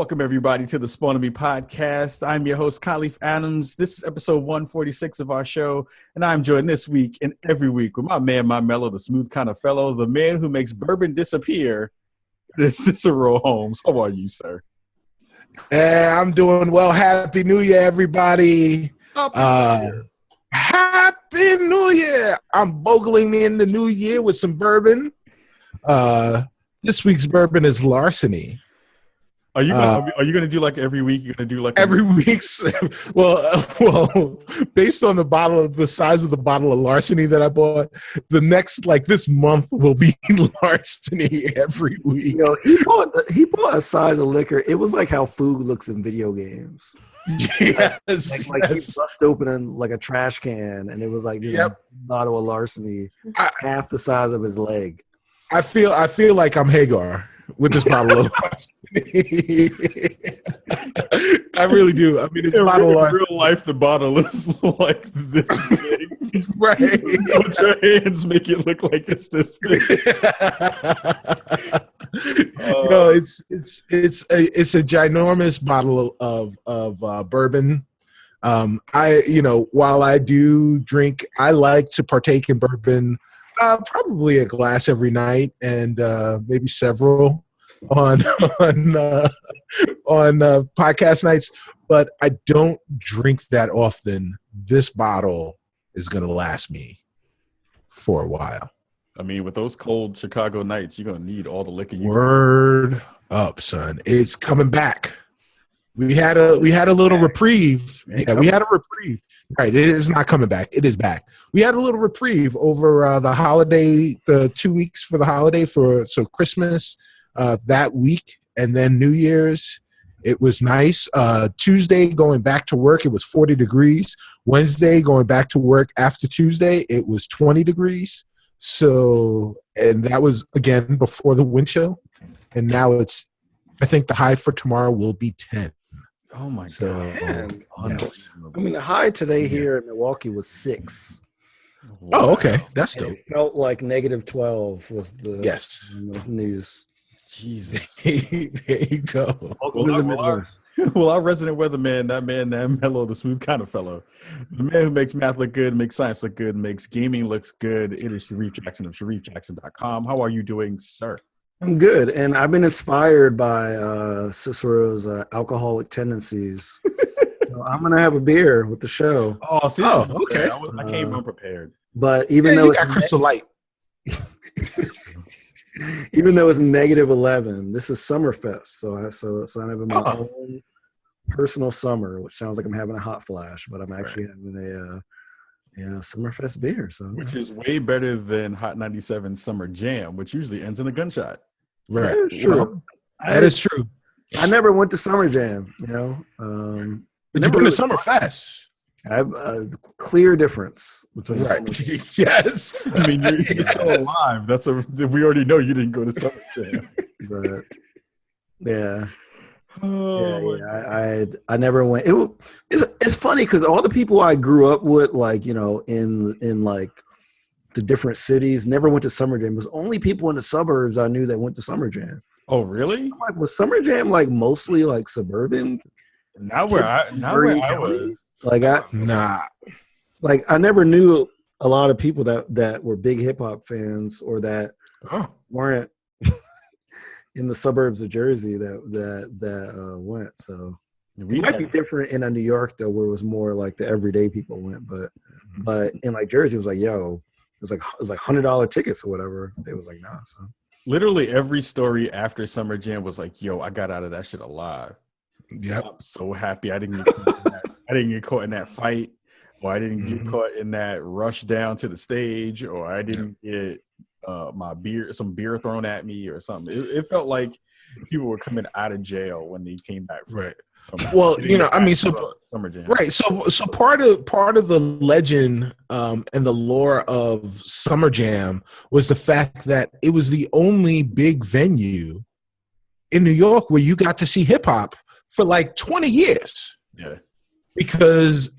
Welcome, everybody, to the Spawn of Me podcast. I'm your host, Kahlief Adams. This is episode 146 of our show, and I'm joined this week and every week with my man, my mellow, the smooth kind of fellow, the man who makes bourbon disappear, Cicero Holmes. How are you, sir? I'm doing well. Happy New Year, everybody. Happy New Year. I'm bogling in the new year with some bourbon. This week's bourbon is Larceny. Are you gonna do like every week? You're gonna do like every week's well, based on the size of the bottle of Larceny that I bought, the next this month will be Larceny every week. You know, he bought a size of liquor. It was like how food looks in video games. Yes, he bust open like a trash can, and it was like a bottle of Larceny, half the size of his leg. I feel like I'm Hagar with this bottle of Larceny. I really do. I mean, it's bottle of real life. The bottle is like this big, right? But your hands make it look like it's this big. It's a ginormous bottle of bourbon. While I do drink, I like to partake in bourbon. Probably a glass every night, and maybe several on podcast nights. But I don't drink that often. This bottle is gonna last me for a while. I mean, with those cold Chicago nights, you're gonna need all the liquor. Word up, son! It's coming back. We had a little reprieve. Yeah, we had a reprieve. Right, it is not coming back. It is back. We had a little reprieve over the holiday, the 2 weeks for the holiday so Christmas that week, and then New Year's. It was nice. Tuesday going back to work, it was 40 degrees. Wednesday going back to work after Tuesday, it was 20 degrees. So, and that was again before the wind chill. And now I think the high for tomorrow will be 10. Oh my God. Yes. I mean, the high today here in Milwaukee was 6. Wow. Oh, okay. That's dope. It felt like -12 was the news. Jesus. There you go. Well, our resident weatherman, that mellow, the smooth kind of fellow, the man who makes math look good, makes science look good, makes gaming looks good. It is Shareef Jackson of ShareefJackson.com. How are you doing, sir? I'm good, and I've been inspired by Cicero's alcoholic tendencies. So I'm gonna have a beer with the show. Oh, see, okay. I came unprepared. But even though it's Crystal Light, even though it's -11, this is Summerfest. So I'm having my own personal summer, which sounds like I'm having a hot flash, but I'm actually having a Summerfest beer. So which is way better than Hot 97 Summer Jam, which usually ends in a gunshot. Right. That is true. Well, that is true. I never went to Summer Jam, But you've been to Summerfest. I have a clear difference between Yes. I mean, you're still alive. We already know you didn't go to Summer Jam. But yeah. Oh, I never went. It's funny because all the people I grew up with, in like the different cities, never went to Summer Jam. It was only people in the suburbs I knew that went to Summer Jam. Oh, really? Was Summer Jam mostly suburban? Not where I was. I never knew a lot of people that were big hip hop fans or that weren't in the suburbs of Jersey that went. So it might be different in New York though, where it was more like the everyday people went. But in Jersey, it was it was like $100 tickets or whatever. It was nah. So literally every story after Summer Jam was yo, I got out of that shit alive. Yep. I'm so happy I didn't get caught in that fight, or I didn't get caught in that rush down to the stage, or I didn't get some beer thrown at me or something. It felt like people were coming out of jail when they came back. Right. Well, Summer Jam. Right. So part of the legend and the lore of Summer Jam was the fact that it was the only big venue in New York where you got to see hip hop for 20 years. Yeah. Because,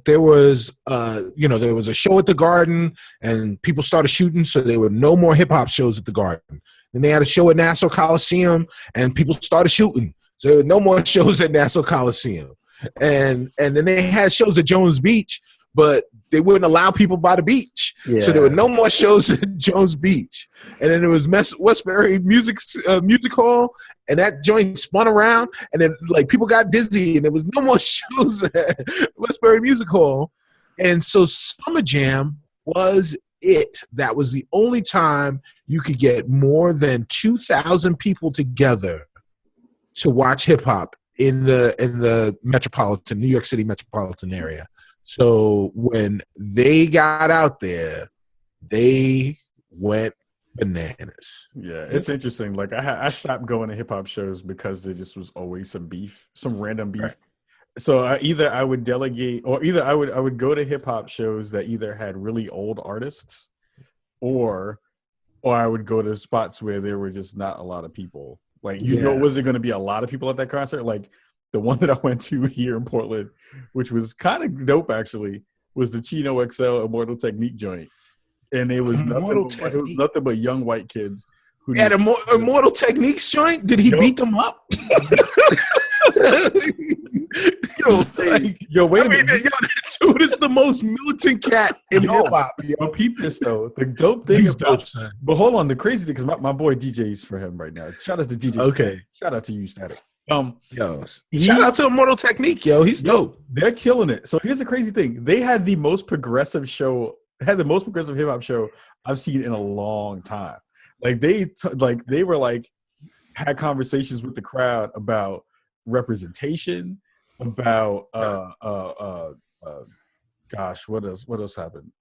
there was a show at the Garden and people started shooting. So there were no more hip hop shows at the Garden. Then they had a show at Nassau Coliseum and people started shooting. So no more shows at Nassau Coliseum. And then they had shows at Jones Beach, but they wouldn't allow people by the beach. Yeah. So there were no more shows at Jones Beach. And then there was Westbury Music Hall, and that joint spun around, and then like people got dizzy, and there was no more shows at Westbury Music Hall. And so Summer Jam was it. That was the only time you could get more than 2,000 people together to watch hip hop in the metropolitan New York City metropolitan area. So when they got out there, they went bananas. Yeah, it's interesting. Like I stopped going to hip hop shows because there just was always some beef, some random beef. Right. So either I would delegate, or either I would go to hip hop shows that either had really old artists, or I would go to spots where there were just not a lot of people. Like wasn't going to be a lot of people at that concert. Like the one that I went to here in Portland, which was kind of dope actually, was the Chino XL Immortal Technique joint. And it was nothing but young white kids. Who at Immortal Techniques joint? Did he beat them up? Wait a minute. That dude is the most militant cat in hip hop. But peep this though. The dope thing is dope, son. But hold on, the crazy thing, because my boy DJ's for him right now. Shout out to DJ. Okay. Static. Shout out to you, Static. Shout out to Immortal Technique, yo. He's dope. They're killing it. So here's the crazy thing. They had the most progressive hip hop show I've seen in a long time. Like they were like had conversations with the crowd about representation, about gosh, what else happened?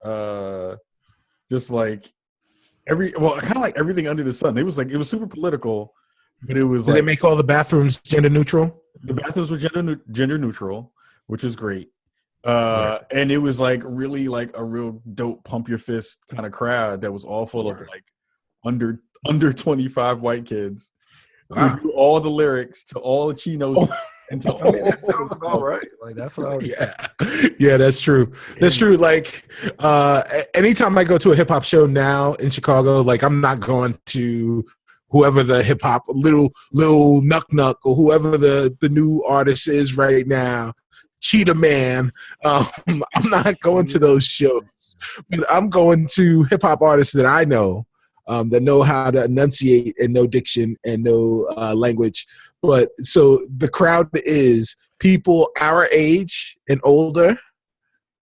Just like kind of like everything under the sun. It was super political, but it was Did they make all the bathrooms gender neutral? The bathrooms were gender neutral, which is great. And it was like really like a real dope pump your fist kind of crowd that was all full of like under 25 white kids who knew all the lyrics to all the chinos and to that sounds about right. Like that's what I would yeah, that's true. That's true. Like anytime I go to a hip hop show now in Chicago, like I'm not going to whoever the hip hop little Nuck or whoever the new artist is right now. Cheetah Man. I'm not going to those shows, but I'm going to hip hop artists that I know that know how to enunciate and know diction and know language. But so the crowd is people our age and older,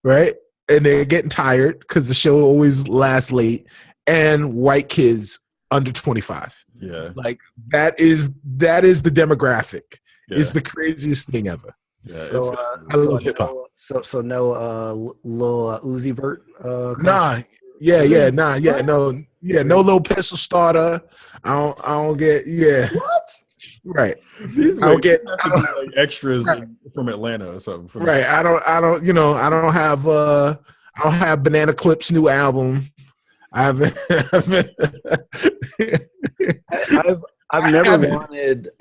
right? And they're getting tired because the show always lasts late, and white kids under 25. Yeah, like that is the demographic. Yeah. It's the craziest thing ever. Yeah, so, I love hip hop. So no Lil Uzi Vert. No Lil Pistol Starter. I don't get what. Right. These I don't get like extras from Atlanta or something. Right. I don't have Banana Clip's new album. I've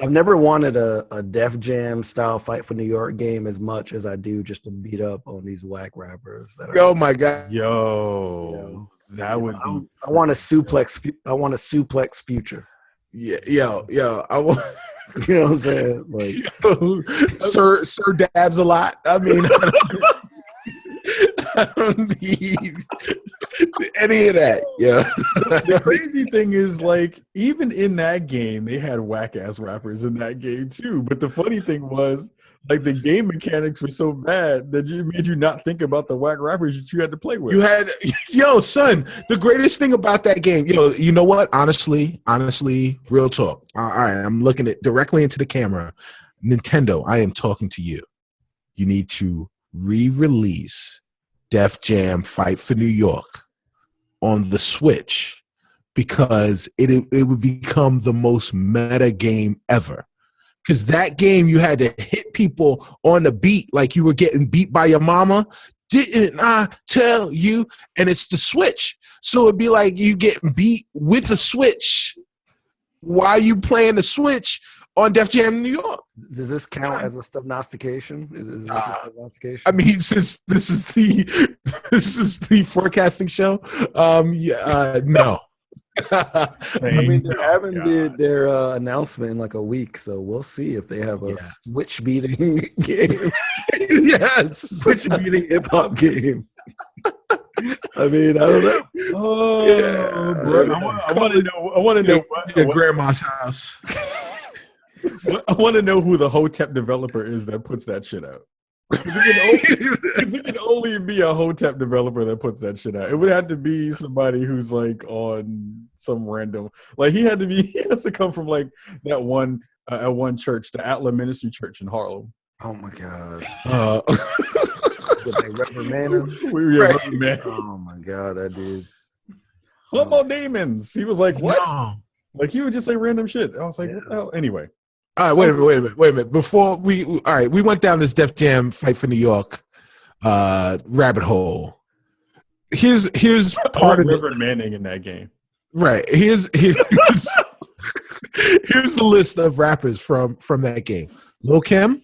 never wanted a Def Jam style Fight for New York game as much as I do just to beat up on these whack rappers. Oh my god, that would be. I want a suplex. I want a suplex Future. Yeah, yo, I want. You know what I'm saying? Like, Sir dabs a lot. I mean, I don't need any of that. Yeah. The crazy thing is, like, even in that game, they had whack ass rappers in that game too. But the funny thing was, like, the game mechanics were so bad that it made you not think about the whack rappers that you had to play with. You had, son, the greatest thing about that game, you know what? Honestly, real talk. All right, I'm looking directly into the camera. Nintendo, I am talking to you. You need to re-release Def Jam Fight for New York on the Switch, because it would become the most meta game ever. Because that game, you had to hit people on the beat like you were getting beat by your mama. Didn't I tell you? And it's the Switch. So it'd be like you getting beat with the Switch while you playing the Switch on Def Jam New York. Does this count as a stubnostication? Is this a stubnostication? I mean, since this is the forecasting show, no. I mean, they haven't did their announcement in like a week, so we'll see if they have a switch beating game. Yes, Switch beating hip hop game. I mean, I don't know. Oh, bro. I want to know. I want to know your grandma's house. I want to know who the Hotep developer is that puts that shit out. It can only be a Hotep developer that puts that shit out. It would have to be somebody who's like on some random, like he has to come from like that one at one church, the Atla Ministry Church in Harlem. Oh my god. With like Reverend Manning. Reverend Manning. Oh my god, that dude. Homo demons. He was like, what? No. Like he would just say random shit. I was like, what the hell? Anyway. All right, wait a minute. Before we went down this Def Jam Fight for New York rabbit hole. Here's part of Reverend Manning in that game. Right. Here's here's the list of rappers from that game. Lil Kim,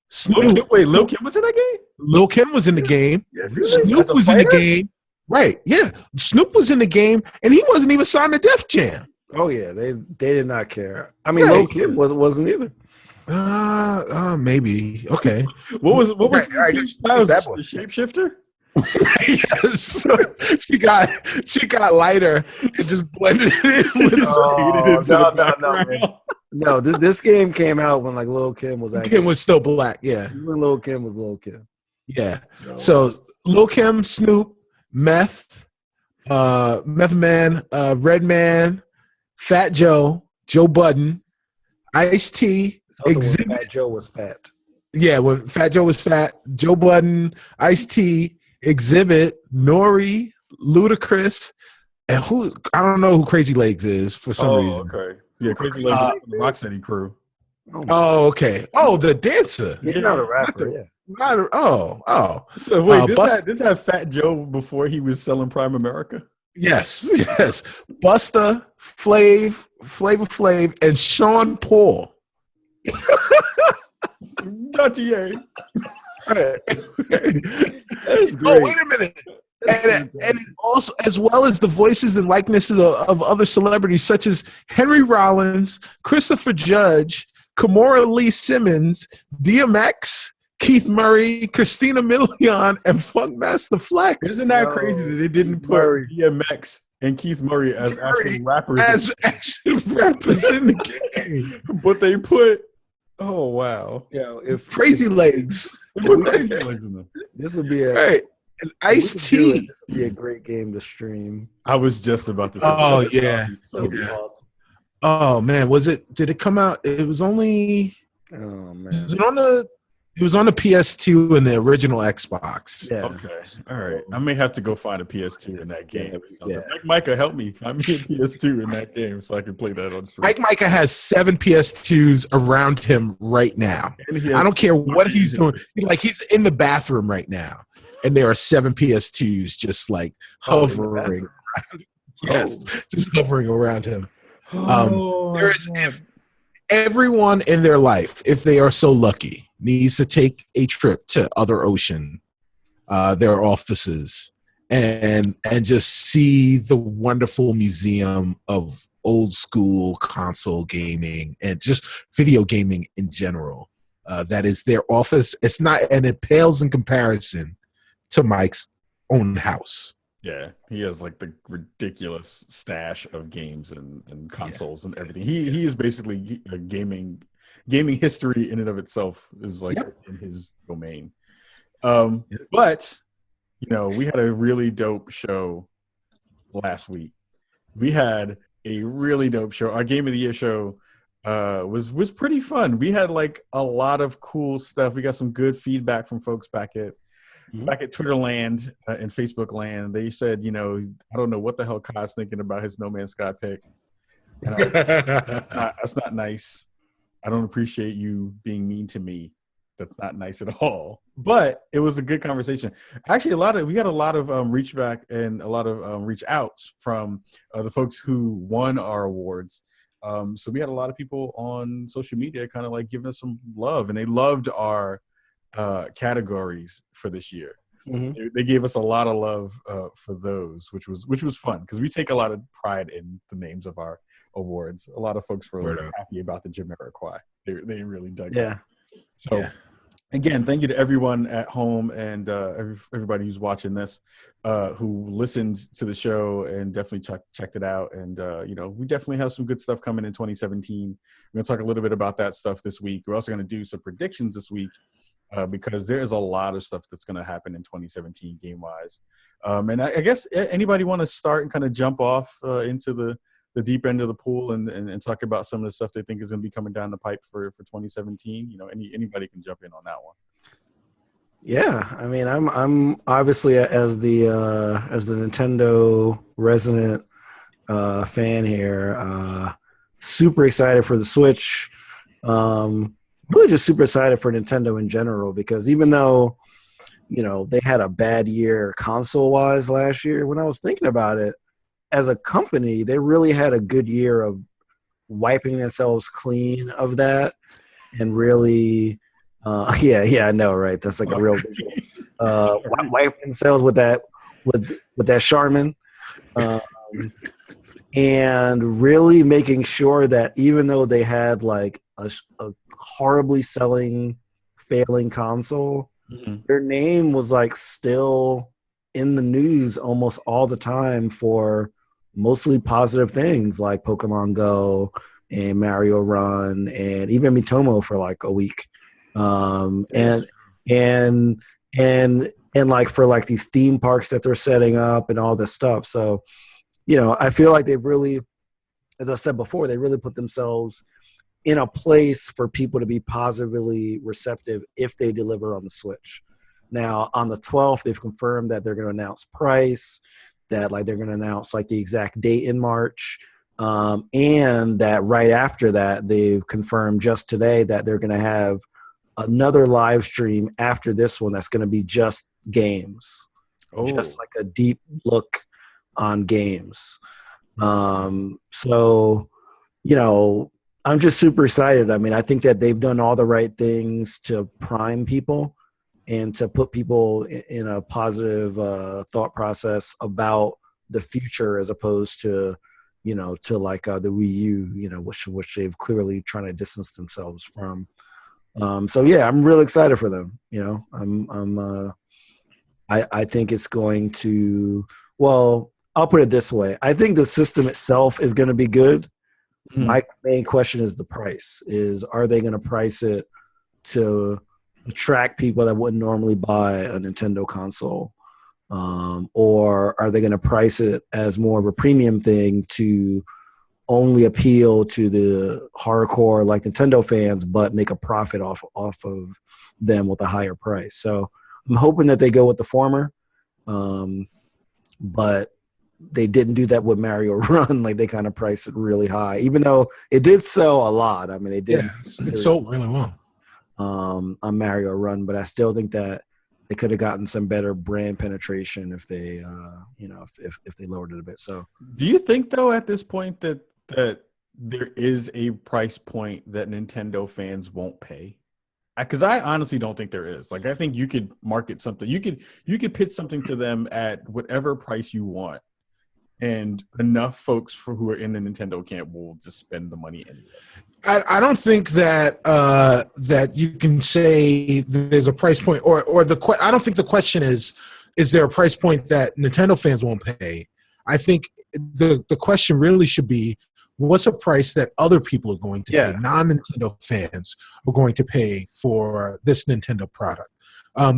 Snoop. Wait, Lil Kim was in that game? Lil Kim was in the game. Yeah, Snoop was in the game. Right. Yeah. Snoop was in the game, and he wasn't even signed to Def Jam. Oh yeah, they did not care. I mean, Lil Kim wasn't either. Maybe. Okay. What was the shapeshifter? Yes. So she got lighter and just blended it in. No, this game came out when like Lil Kim was actually. Kim was still black. Yeah. When Lil Kim was Lil Kim. Yeah. So Lil Kim, Snoop, Meth Man, Redman, Fat Joe, Joe Budden, Ice-T, Exhibit. Fat Joe was fat. Yeah, when Fat Joe was fat, Joe Budden, Ice-T, Exhibit, Nori, Ludacris, and I don't know who Crazy Legs is for some reason. Okay. Yeah, Crazy Legs is the Rocksteady crew. Oh, okay. Oh, the dancer. He's not a rapper, yeah. So wait, this had Fat Joe before he was selling Prime America? Yes. Busta, Flavor Flav, and Sean Paul. Not yet. Oh, wait a minute. And also, as well as the voices and likenesses of other celebrities such as Henry Rollins, Christopher Judge, Kimora Lee Simmons, DMX, Keith Murray, Christina Milian, and Funkmaster Flex. Isn't that crazy that they didn't put DMX and Keith Murray as actual rappers? As actual rappers in the game. But they put, oh, wow. Yeah, Crazy Legs. They put Crazy Legs in them. This would be and Ice-T. This would be a great game to stream. I was just about to say. Oh, yeah. Awesome. Oh, man. Did it come out? It was only. Oh, man. It was on the PS2 and the original Xbox. Yeah. Okay. All right. I may have to go find a PS2 in that game. Yeah. Micah, help me find me a PS2 in that game so I can play that on stream. Micah has 7 PS2s around him right now. I don't care what he's doing. He's in the bathroom right now, and there are 7 PS2s just like hovering. Yes, just hovering around him. There is everyone in their life, if they are so lucky, needs to take a trip to Other Ocean, their offices, and just see the wonderful museum of old school console gaming and just video gaming in general. That is their office. It's not, and it pales in comparison to Mike's own house. Yeah, he has like the ridiculous stash of games and consoles and everything. He is basically a gaming history in and of itself is like in his domain. But we had a really dope show last week. We had a really dope show. Our Game of the Year show was pretty fun. We had like a lot of cool stuff. We got some good feedback from folks back at Twitter land and Facebook land. They said, I don't know what the hell Kai's thinking about his No Man's Sky pick. That's not nice. I don't appreciate you being mean to me. That's not nice at all. But it was a good conversation. Actually, we got a lot of reach back and a lot of reach outs from the folks who won our awards. So we had a lot of people on social media kind of like giving us some love, and they loved our categories for this year. They gave us a lot of love for those, which was fun because we take a lot of pride in the names of our awards. A lot of folks were happy about the Jamiroquai. They really dug it. So again, thank you to everyone at home and everybody who's watching this, who listened to the show and definitely checked it out. And we definitely have some good stuff coming in 2017. We're going to talk a little bit about that stuff this week. We're also going to do some predictions this week. Because there is a lot of stuff that's going to happen in 2017 game-wise. And I guess anybody want to start and kind of jump off into the deep end of the pool and talk about some of the stuff they think is going to be coming down the pipe for 2017? Anybody can jump in on that one. Yeah, I mean, I'm obviously as the Nintendo resident fan here, super excited for the Switch. Really just super excited for Nintendo in general because even though, they had a bad year console-wise last year, when I was thinking about it, as a company, they really had a good year of wiping themselves clean of that and really, I know, right? That's like a real visual. Wiping themselves with that Charmin. And really making sure that even though they had like a horribly failing console, their name was like still in the news almost all the time for mostly positive things like Pokemon Go and Mario Run and even Mitomo for like a week. And like for like these theme parks that they're setting up and all this stuff. So, I feel like they've really, as I said before, they really put themselves in a place for people to be positively receptive if they deliver on the Switch. Now, on the 12th, they've confirmed that they're going to announce price, that like they're going to announce like the exact date in March, and that right after that, they've confirmed just today that they're going to have another live stream after this one that's going to be just games, just like a deep look on games. So, I'm just super excited. I mean, I think that they've done all the right things to prime people and to put people in a positive thought process about the future as opposed to, to like the Wii U, which they've clearly trying to distance themselves from. So yeah, I'm really excited for them. I think it's going to, well, I'll put it this way. I think the system itself is going to be good. My main question is the price. Are they going to price it to attract people that wouldn't normally buy a Nintendo console? Or are they going to price it as more of a premium thing to only appeal to the hardcore like Nintendo fans, but make a profit off of them with a higher price? So I'm hoping that they go with the former. But they didn't do that with Mario Run. Like they kind of priced it really high, even though it did sell a lot. I mean, it sold really well on Mario Run, but I still think that they could have gotten some better brand penetration if they, if they lowered it a bit. So, do you think though at this point that there is a price point that Nintendo fans won't pay? Because I honestly don't think there is. Like, I think you could market something. You could pitch something to them at whatever price you want, and enough folks who are in the Nintendo camp will just spend the money anyway. I don't think that that you can say there's a price point, or I don't think the question is there a price point that Nintendo fans won't pay? I think the question really should be, what's a price that other people are going to pay, non-Nintendo fans are going to pay for this Nintendo product?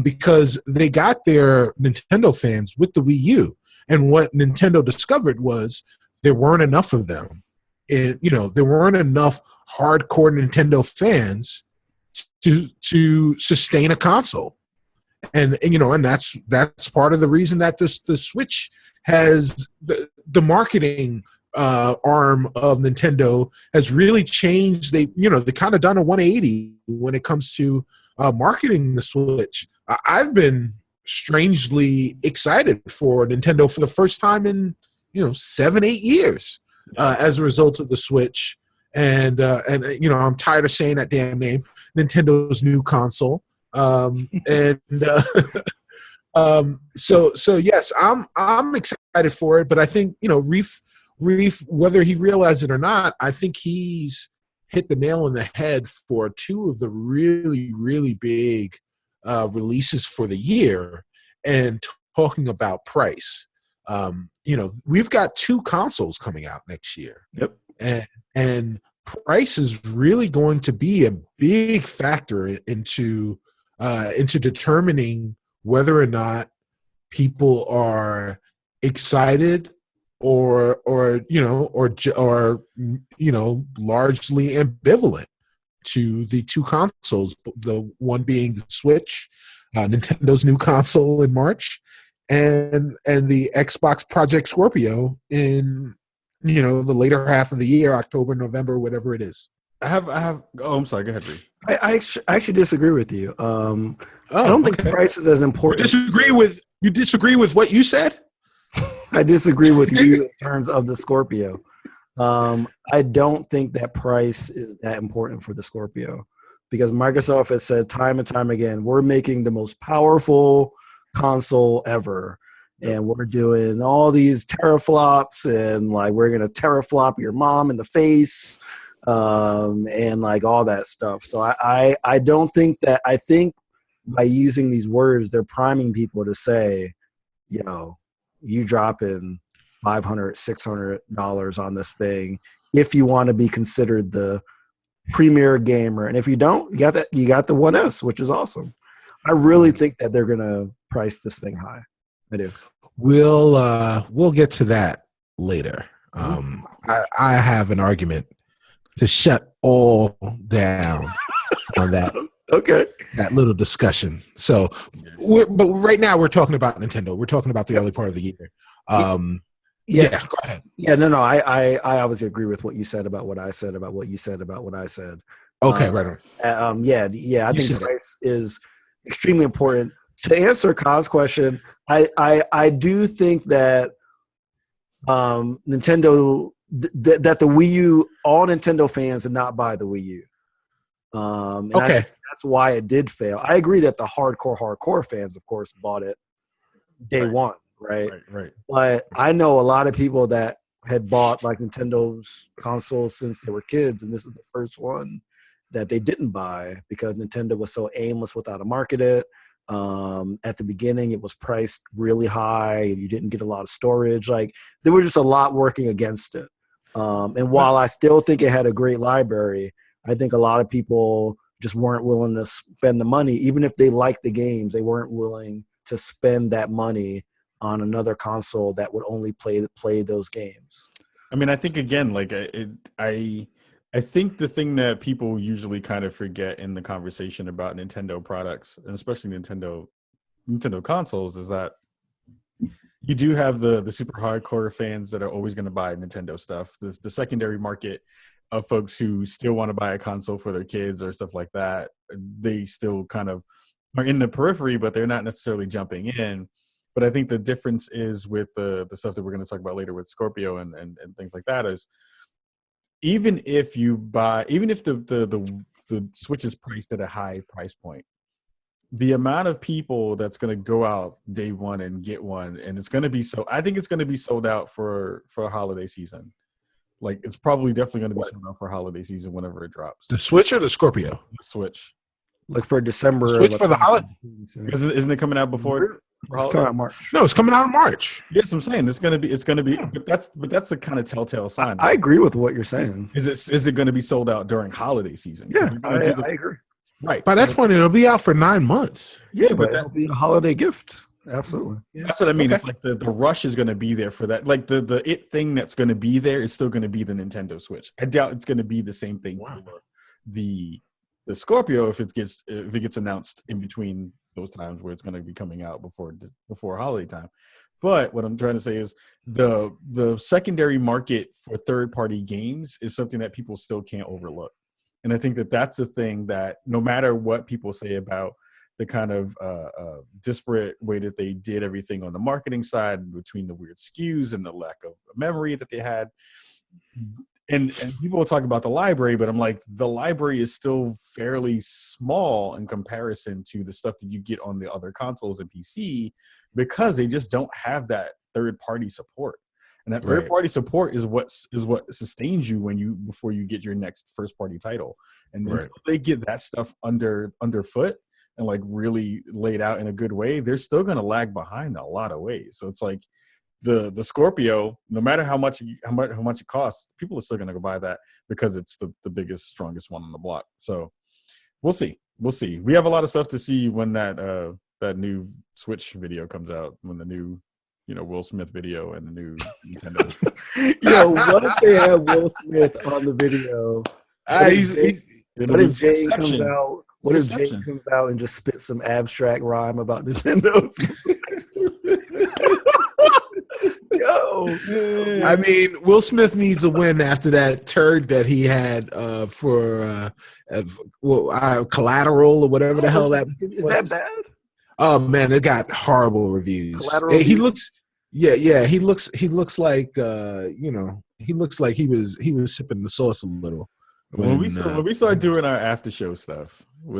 Because they got their Nintendo fans with the Wii U. And what Nintendo discovered was there weren't enough of them. There weren't enough hardcore Nintendo fans to sustain a console. And that's part of the reason that the Switch has the marketing arm of Nintendo has really changed. They kind of done a 180 when it comes to marketing the Switch. I've been strangely excited for Nintendo for the first time in 7-8 years as a result of the Switch, and I'm tired of saying that damn name, Nintendo's new console, So yes, I'm excited for it, but I think Reef, whether he realized it or not, I think he's hit the nail on the head for two of the really, really big releases for the year, and talking about price. We've got two consoles coming out next year. Yep. And price is really going to be a big factor into determining whether or not people are excited or largely ambivalent to the two consoles, the one being the Switch, Nintendo's new console in March, and the Xbox Project Scorpio in the later half of the year, October, November, whatever it is. I have. Oh, I'm sorry. Go ahead, Reed. I actually disagree with you. I don't think price is as important. You disagree with what you said? I disagree with you in terms of the Scorpio. I don't think that price is that important for the Scorpio, because Microsoft has said time and time again, we're making the most powerful console ever. And we're doing all these teraflops, and like we're gonna teraflop your mom in the face, and like all that stuff. So I don't think that. I think by using these words, they're priming people to say, you dropping $500, $600 on this thing if you want to be considered the premier gamer, and if you don't, you got the 1S, which is awesome. I really think that they're gonna price this thing high. I do. We'll get to that later. I have an argument to shut all down on that. Okay. That little discussion. So, but right now we're talking about Nintendo. We're talking about the early part of the year. Yeah, go ahead. Yeah, no. I obviously agree with what you said about what I said about what you said about what I said. Okay, right on. Yeah. I think price is extremely important. To answer Kaz's question, I do think that Nintendo that the Wii U, all Nintendo fans did not buy the Wii U. And I think that's why it did fail. I agree that the hardcore fans, of course, bought it day one, right? But I know a lot of people that had bought like Nintendo's consoles since they were kids, and this is the first one that they didn't buy because Nintendo was so aimless with how to market it. At the beginning, it was priced really high, and you didn't get a lot of storage. Like there was just a lot working against it. And while I still think it had a great library, I think a lot of people just weren't willing to spend the money. Even if they liked the games, they weren't willing to spend that money on another console that would only play those games. I mean, I think again, like I think the thing that people usually kind of forget in the conversation about Nintendo products, and especially Nintendo consoles, is that you do have the super hardcore fans that are always going to buy Nintendo stuff. The secondary market of folks who still want to buy a console for their kids or stuff like that, they still kind of are in the periphery, but they're not necessarily jumping in. But I think the difference is with the stuff that we're going to talk about later with Scorpio and things like that is, even if the Switch is priced at a high price point, the amount of people that's going to go out day one and get one, and it's going to be I think it's going to be sold out for a holiday season. Like it's probably definitely going to be sold out for holiday season whenever it drops. The Switch or the Scorpio? The Switch. Like for December. The Switch for the holiday. Isn't it coming out before? It's coming out in March. No, it's coming out in March. Yes, I'm saying it's gonna be. But that's a kind of telltale sign. I agree with what you're saying. Is it going to be sold out during holiday season? Yeah, I agree. Right. By that point, it'll be out for 9 months. Yeah, but it'll be a holiday gift. Absolutely. Yeah. That's what I mean. Okay. It's like the rush is going to be there for that. Like the it thing that's going to be there is still going to be the Nintendo Switch. I doubt it's going to be the same thing for the Scorpio if it gets announced in between those times where it's going to be coming out before holiday time. But what I'm trying to say is the secondary market for third-party games is something that people still can't overlook. And I think that that's the thing that no matter what people say about the kind of disparate way that they did everything on the marketing side between the weird SKUs and the lack of memory that they had, and people will talk about the library, but I'm like, the library is still fairly small in comparison to the stuff that you get on the other consoles and PC, because they just don't have that third party support. And that third party support is what sustains you before you get your next first party title. And until they get that stuff underfoot and like really laid out in a good way, they're still going to lag behind in a lot of ways. So it's like the Scorpio, no matter how much it costs, people are still going to go buy that because it's the biggest, strongest one on the block. So we'll see. We have a lot of stuff to see when that new Switch video comes out, when the new Will Smith video and the new Nintendo. Yo, what if they have Will Smith on the video? What if Jane comes out? What if Jane comes out and just spits some abstract rhyme about Nintendo? Yo, I mean, Will Smith needs a win after that turd that he had for Collateral or whatever the hell that is. That bad? Oh man, it got horrible reviews. He looks he looks like he looks like he was sipping the sauce a little. When we start doing our after show stuff, we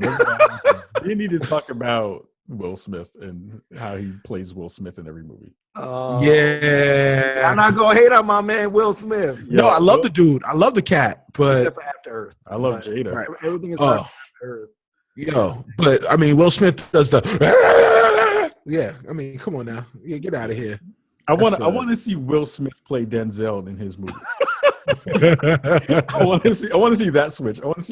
need to talk about Will Smith and how he plays Will Smith in every movie. Yeah, I'm not gonna hate on my man Will Smith. No, I love the dude. I love the cat, but except for After Earth. I love Jada. Right. Everything is After Earth. Yo, but I mean, Will Smith does the yeah. I mean, come on now, get out of here. I want to see Will Smith play Denzel in his movie. I want to see that switch. I want to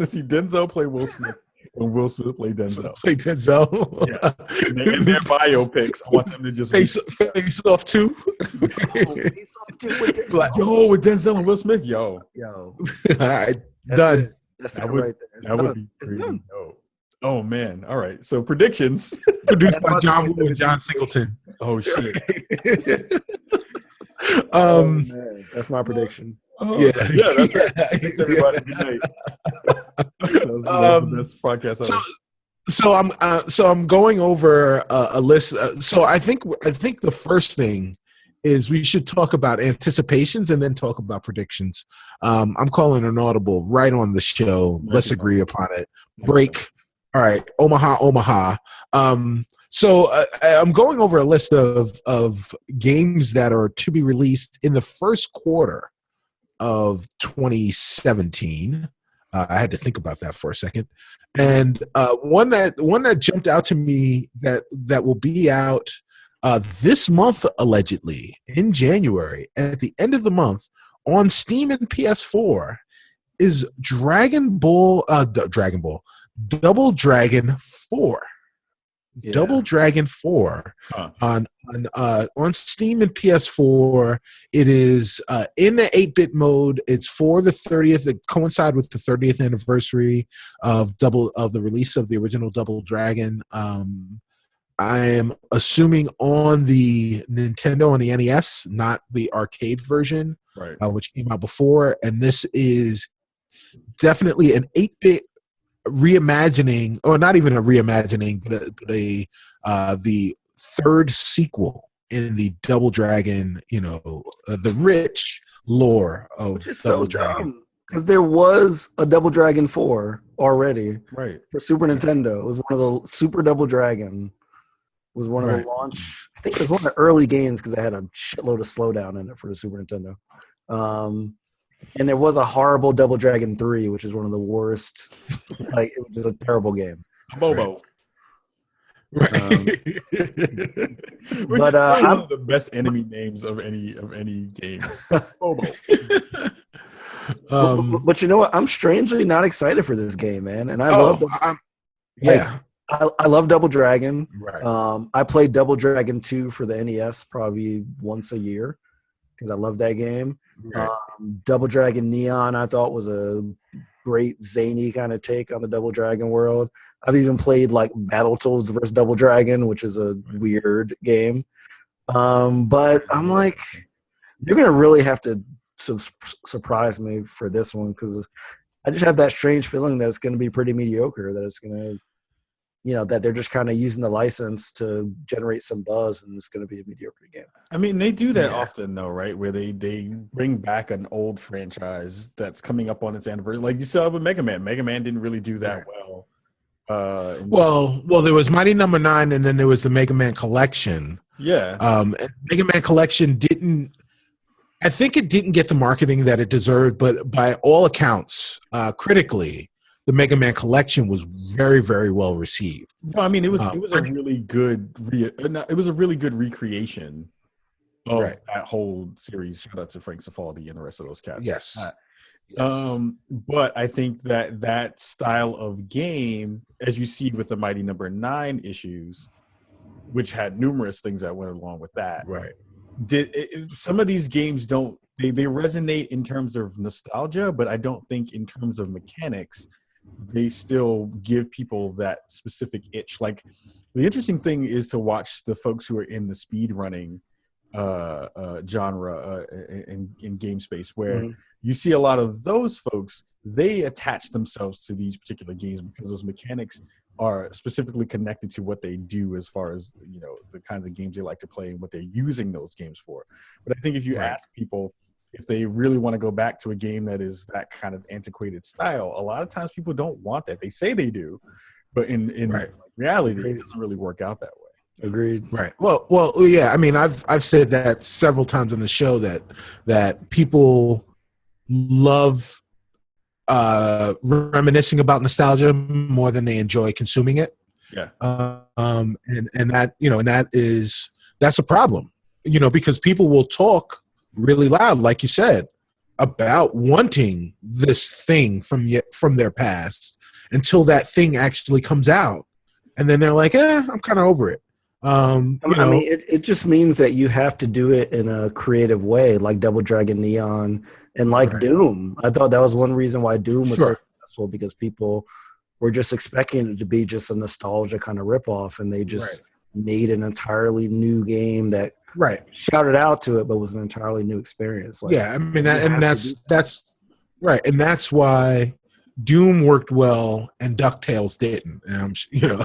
see Denzel play Will Smith and Will Smith play Denzel. Yes. In their biopics, I want them to just face off too. Yo, with Denzel and Will Smith, yo. All right, done. That's right there. That would be crazy. Oh man! All right. So predictions produced by John Woo and John Singleton. Oh shit! Man. That's my prediction. That's it. Thanks everybody. Good night. That was the best podcast. So I'm going over a list. So I think the first thing is we should talk about anticipations and then talk about predictions. I'm calling an audible right on the show. Let's agree upon it. Break. All right, Omaha. So I'm going over a list of games that are to be released in the first quarter of 2017. I had to think about that for a second. And one that jumped out to me that will be out this month, allegedly in January, at the end of the month on Steam and PS4, is Double Dragon 4. Yeah. Double Dragon 4 on Steam and PS4. It is in the 8-bit mode. It's for the 30th. It coincide with the 30th anniversary of the release of the original Double Dragon. I am assuming on the Nintendo and the NES, not the arcade version, right? Which came out before. And this is definitely an 8-bit reimagining, or not even a reimagining, but the third sequel in the Double Dragon, the rich lore of Which is Double so Dragon. Because there was a Double Dragon 4 already, right, for Super Nintendo. It was one of the Super Double Dragon. Was one of the launch. I think it was one of the early games because it had a shitload of slowdown in it for the Super Nintendo. And there was a horrible Double Dragon 3, which is one of the worst. Like, it was just a terrible game. Bobo. Right. Which is one of the best enemy names of any game. Bobo. But you know what? I'm strangely not excited for this game, man. And I love I love Double Dragon. Right. I played Double Dragon 2 for the NES probably once a year because I love that game. Right. Double Dragon Neon I thought was a great zany kind of take on the Double Dragon world. I've even played like Battletoads vs. Double Dragon, which is a weird game. But I'm like, you're going to really have to surprise me for this one because I just have that strange feeling that it's going to be pretty mediocre, that it's going to that they're just kind of using the license to generate some buzz, and it's going to be a mediocre game. I mean, they do that often, though, right? Where they bring back an old franchise that's coming up on its anniversary. Like you saw with Mega Man. Mega Man didn't really do that well. Well, there was Mighty Number 9, and then there was the Mega Man Collection. Yeah. Mega Man Collection didn't. I think it didn't get the marketing that it deserved, but by all accounts, critically, the Mega Man Collection was very, very well received. No, I mean it was a really good recreation of that whole series. Shout out to Frank Cifaldi and the rest of those cats. Yes. But I think that style of game, as you see with the Mighty Number 9 issues, which had numerous things that went along with that. Right. Some of these games don't they resonate in terms of nostalgia, but I don't think in terms of mechanics they still give people that specific itch. Like the interesting thing is to watch the folks who are in the speed running genre in game space, where you see a lot of those folks, they attach themselves to these particular games because those mechanics are specifically connected to what they do as far as the kinds of games they like to play and what they're using those games for. But I think if you ask people if they really want to go back to a game that is that kind of antiquated style, a lot of times people don't want that. They say they do, but in reality, it doesn't really work out that way. Agreed. Right. Well, yeah. I mean, I've said that several times on the show that people love reminiscing about nostalgia more than they enjoy consuming it. Yeah. And that's a problem. Because people will talk really loud, like you said, about wanting this thing from their past until that thing actually comes out, and then they're like, I'm kind of over it. I mean, it just means that you have to do it in a creative way, like Double Dragon Neon and like Doom. I thought that was one reason why Doom was so successful, because people were just expecting it to be just a nostalgia kind of ripoff, and they just made an entirely new game that shouted out to it, but was an entirely new experience. Like, I mean, that's right, and that's why Doom worked well and DuckTales didn't. And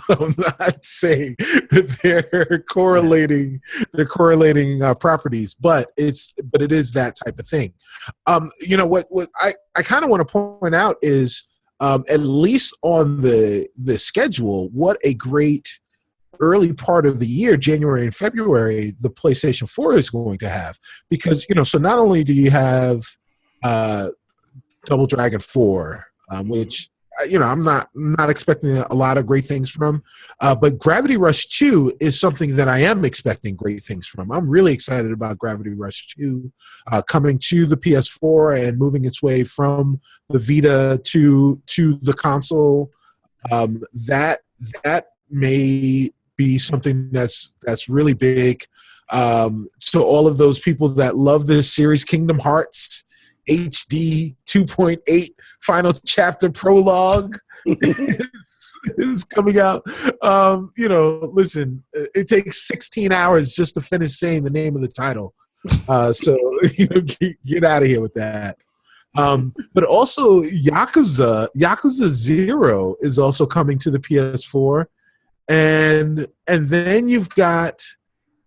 I'm not saying that they're correlating properties, but it is that type of thing. What I kind of want to point out is at least on the schedule, what a great early part of the year, January and February, the PlayStation 4 is going to have, because so not only do you have Double Dragon 4, which I'm not expecting a lot of great things from, but Gravity Rush 2 is something that I am expecting great things from. I'm really excited about Gravity Rush 2 coming to the PS4 and moving its way from the Vita to the console. That may be something that's really big. So all of those people that love this series, Kingdom Hearts HD 2.8 final chapter prologue is coming out. Listen, it takes 16 hours just to finish saying the name of the title. So get out of here with that. But also Yakuza 0 is also coming to the PS4. And then you've got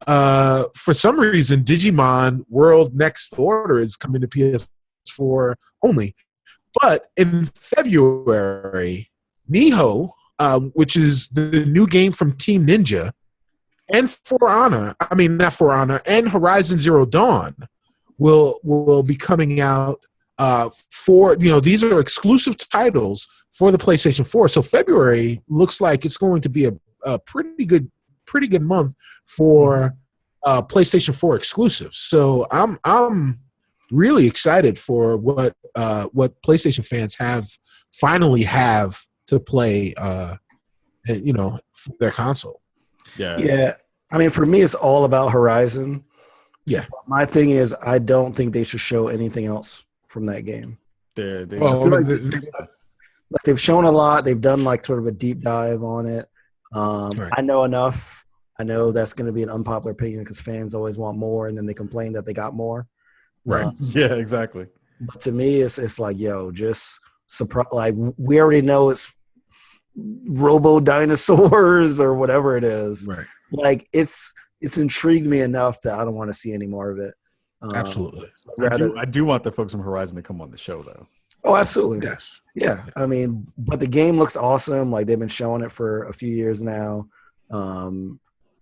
for some reason Digimon World Next Order is coming to PS4 only. But in February, Nihon, which is the new game from Team Ninja, and and Horizon Zero Dawn will be coming out for these are exclusive titles for the PlayStation 4. So February looks like it's going to be a pretty good month for PlayStation 4 exclusives. So I'm really excited for what PlayStation fans finally have to play for their console. Yeah. I mean, for me, it's all about Horizon. Yeah. My thing is, I don't think they should show anything else from that game. They've shown a lot. They've done like sort of a deep dive on it. I know enough. I know that's going to be an unpopular opinion because fans always want more, and then they complain that they got more. Right. Yeah, exactly. But to me, it's like, just surprise. Like, we already know robo dinosaurs or whatever it is. Right. Like it's intrigued me enough that I don't want to see any more of it. Absolutely. So rather, I do want the folks from Horizon to come on the show though. oh, absolutely. Yes. Yeah. I mean, but the game looks awesome. Like they've been showing it for a few years now.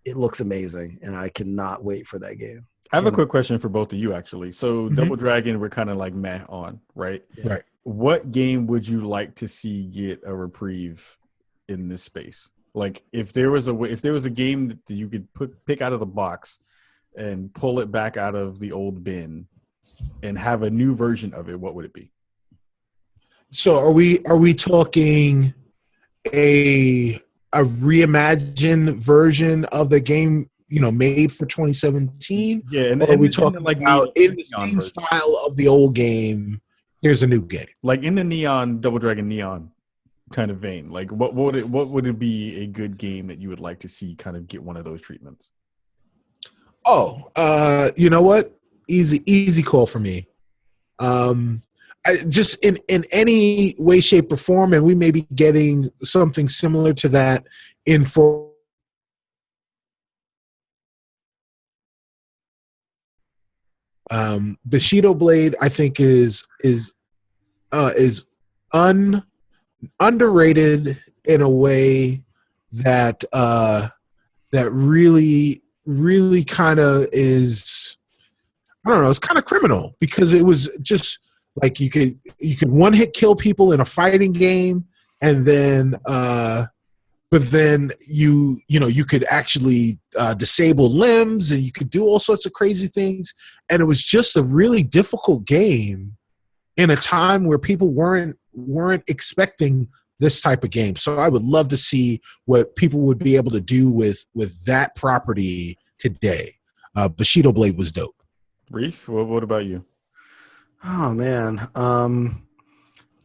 It looks amazing, and I cannot wait for that game. I have a quick question for both of you, actually. So, Mm-hmm. Double Dragon, we're kind of like meh on, right? Right. What game would you like to see get a reprieve in this space? Like, if there was a game that you could pick out of the box and pull it back out of the old bin and have a new version of it, what would it be? So, are we talking a reimagined version of the game, made for 2017? Yeah, and or are we and talking like about in the same version. style of the old game? Here's a new game, Like in the Neon Double Dragon Neon kind of vein. Like, what would it be a good game that you would like to see kind of get one of those treatments? Oh, you know what? Easy call for me. Just in any way, shape, or form, and we may be getting something similar to that in for. Bushido Blade, I think, is underrated in a way that that really kind of is. I don't know. It's kind of criminal because it was just like you could one hit kill people in a fighting game, and then but then you could actually disable limbs, and you could do all sorts of crazy things, and it was just a really difficult game in a time where people weren't expecting this type of game. So I would love to see what people would be able to do with that property today. Bushido Blade was dope. Reef, what about you? Oh man,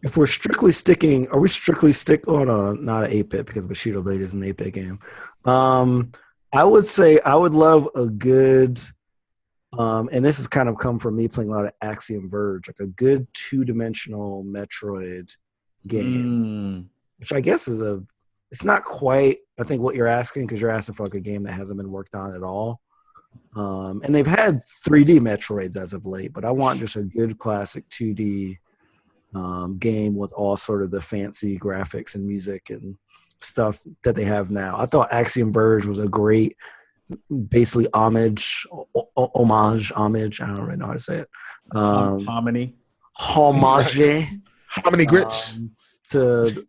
if we're strictly sticking, are we strictly stick? Oh no, not an 8-bit because Bushido Blade is an 8-bit game. I would say I would love a good, and this has kind of come from me playing a lot of Axiom Verge, like a good 2-dimensional Metroid game, which I guess is it's not quite, I think, what you're asking, because you're asking for like a game that hasn't been worked on at all. And they've had 3D Metroids as of late, but I want just a good classic 2D game with all sort of the fancy graphics and music and stuff that they have now. I thought Axiom Verge was a great, basically homage. I don't really know how to say it. Hominy. Homage. How many grits? To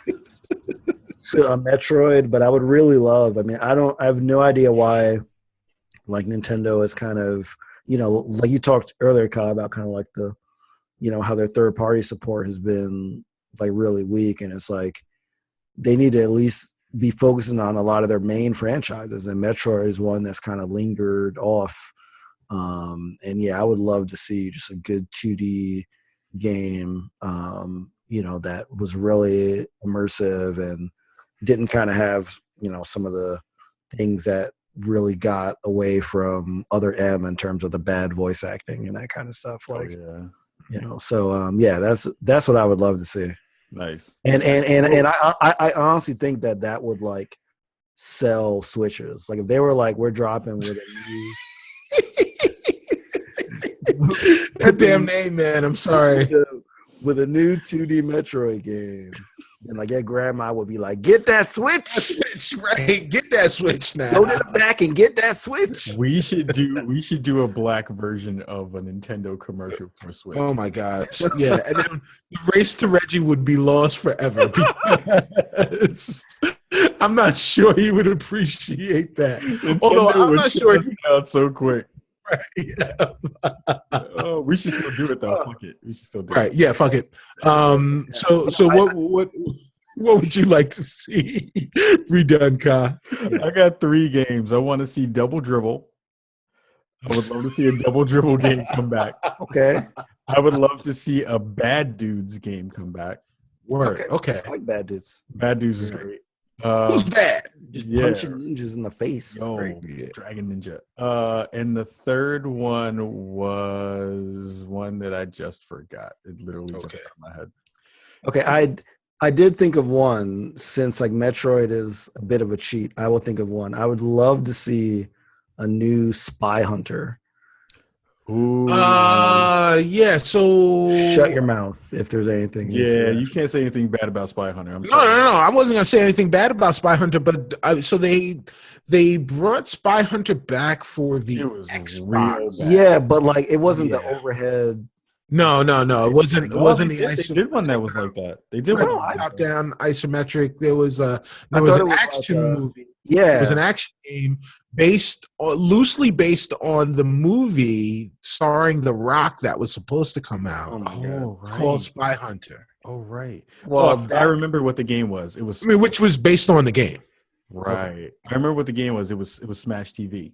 a Metroid, but I would really love. I mean, I have no idea why. Like Nintendo is kind of, like you talked earlier, Kyle, about kind of like the, how their third-party support has been like really weak, and it's like they need to at least be focusing on a lot of their main franchises, and Metroid is one that's kind of lingered off. And yeah, I would love to see just a good 2D game, that was really immersive and didn't kind of have, some of the things that really got away from Other M in terms of the bad voice acting and that kind of stuff. Like, so yeah, that's what I would love to see. Nice. And I honestly think that would like sell Switches. Like if they were like, we're dropping with a new that damn name, man. I'm sorry. With a new 2D Metroid game. And like your grandma would be like, get that Switch. Right. Get that Switch now. Go to the back and get that Switch. We should do a black version of a Nintendo commercial for Switch. Oh my gosh. Yeah. And then the race to Reggie would be lost forever. I'm not sure he would appreciate that. Nintendo Although I'm not sure he out so quick. Right. Yeah. Oh, we should still do it though. Fuck it. We should still do it. Right. Yeah, fuck it. So what would you like to see redone, Ka? I got 3 games. I want to see Double Dribble. I would love to see a Double Dribble game come back. Okay. I would love to see a Bad Dudes game come back. Word. Okay. I like Bad Dudes. Bad Dudes is great. Who's bad? Just punching ninjas in the face. Dragon Ninja. And the third one was one that I just forgot. It literally just out of my head. Okay, I did think of one, since like Metroid is a bit of a cheat. I will think of one. I would love to see a new Spy Hunter. Ooh. Yeah. Shut So your mouth if there's anything. Yeah, you can't say anything bad about Spy Hunter. I'm no, sorry. no. I wasn't gonna say anything bad about Spy Hunter, but so they brought Spy Hunter back for the It was real Xbox. bad. Yeah, but like it wasn't the overhead. No. It wasn't. It wasn't the they did one that was like that. They did right, one top down isometric. There was I an thought it was action like movie. Yeah, It was an action game loosely based on the movie starring The Rock that was supposed to come out. Oh my God. Called Spy Hunter. Oh right. Well, I remember what the game was. It was which was based on the game. right. Okay. I remember what the game was. It was Smash TV.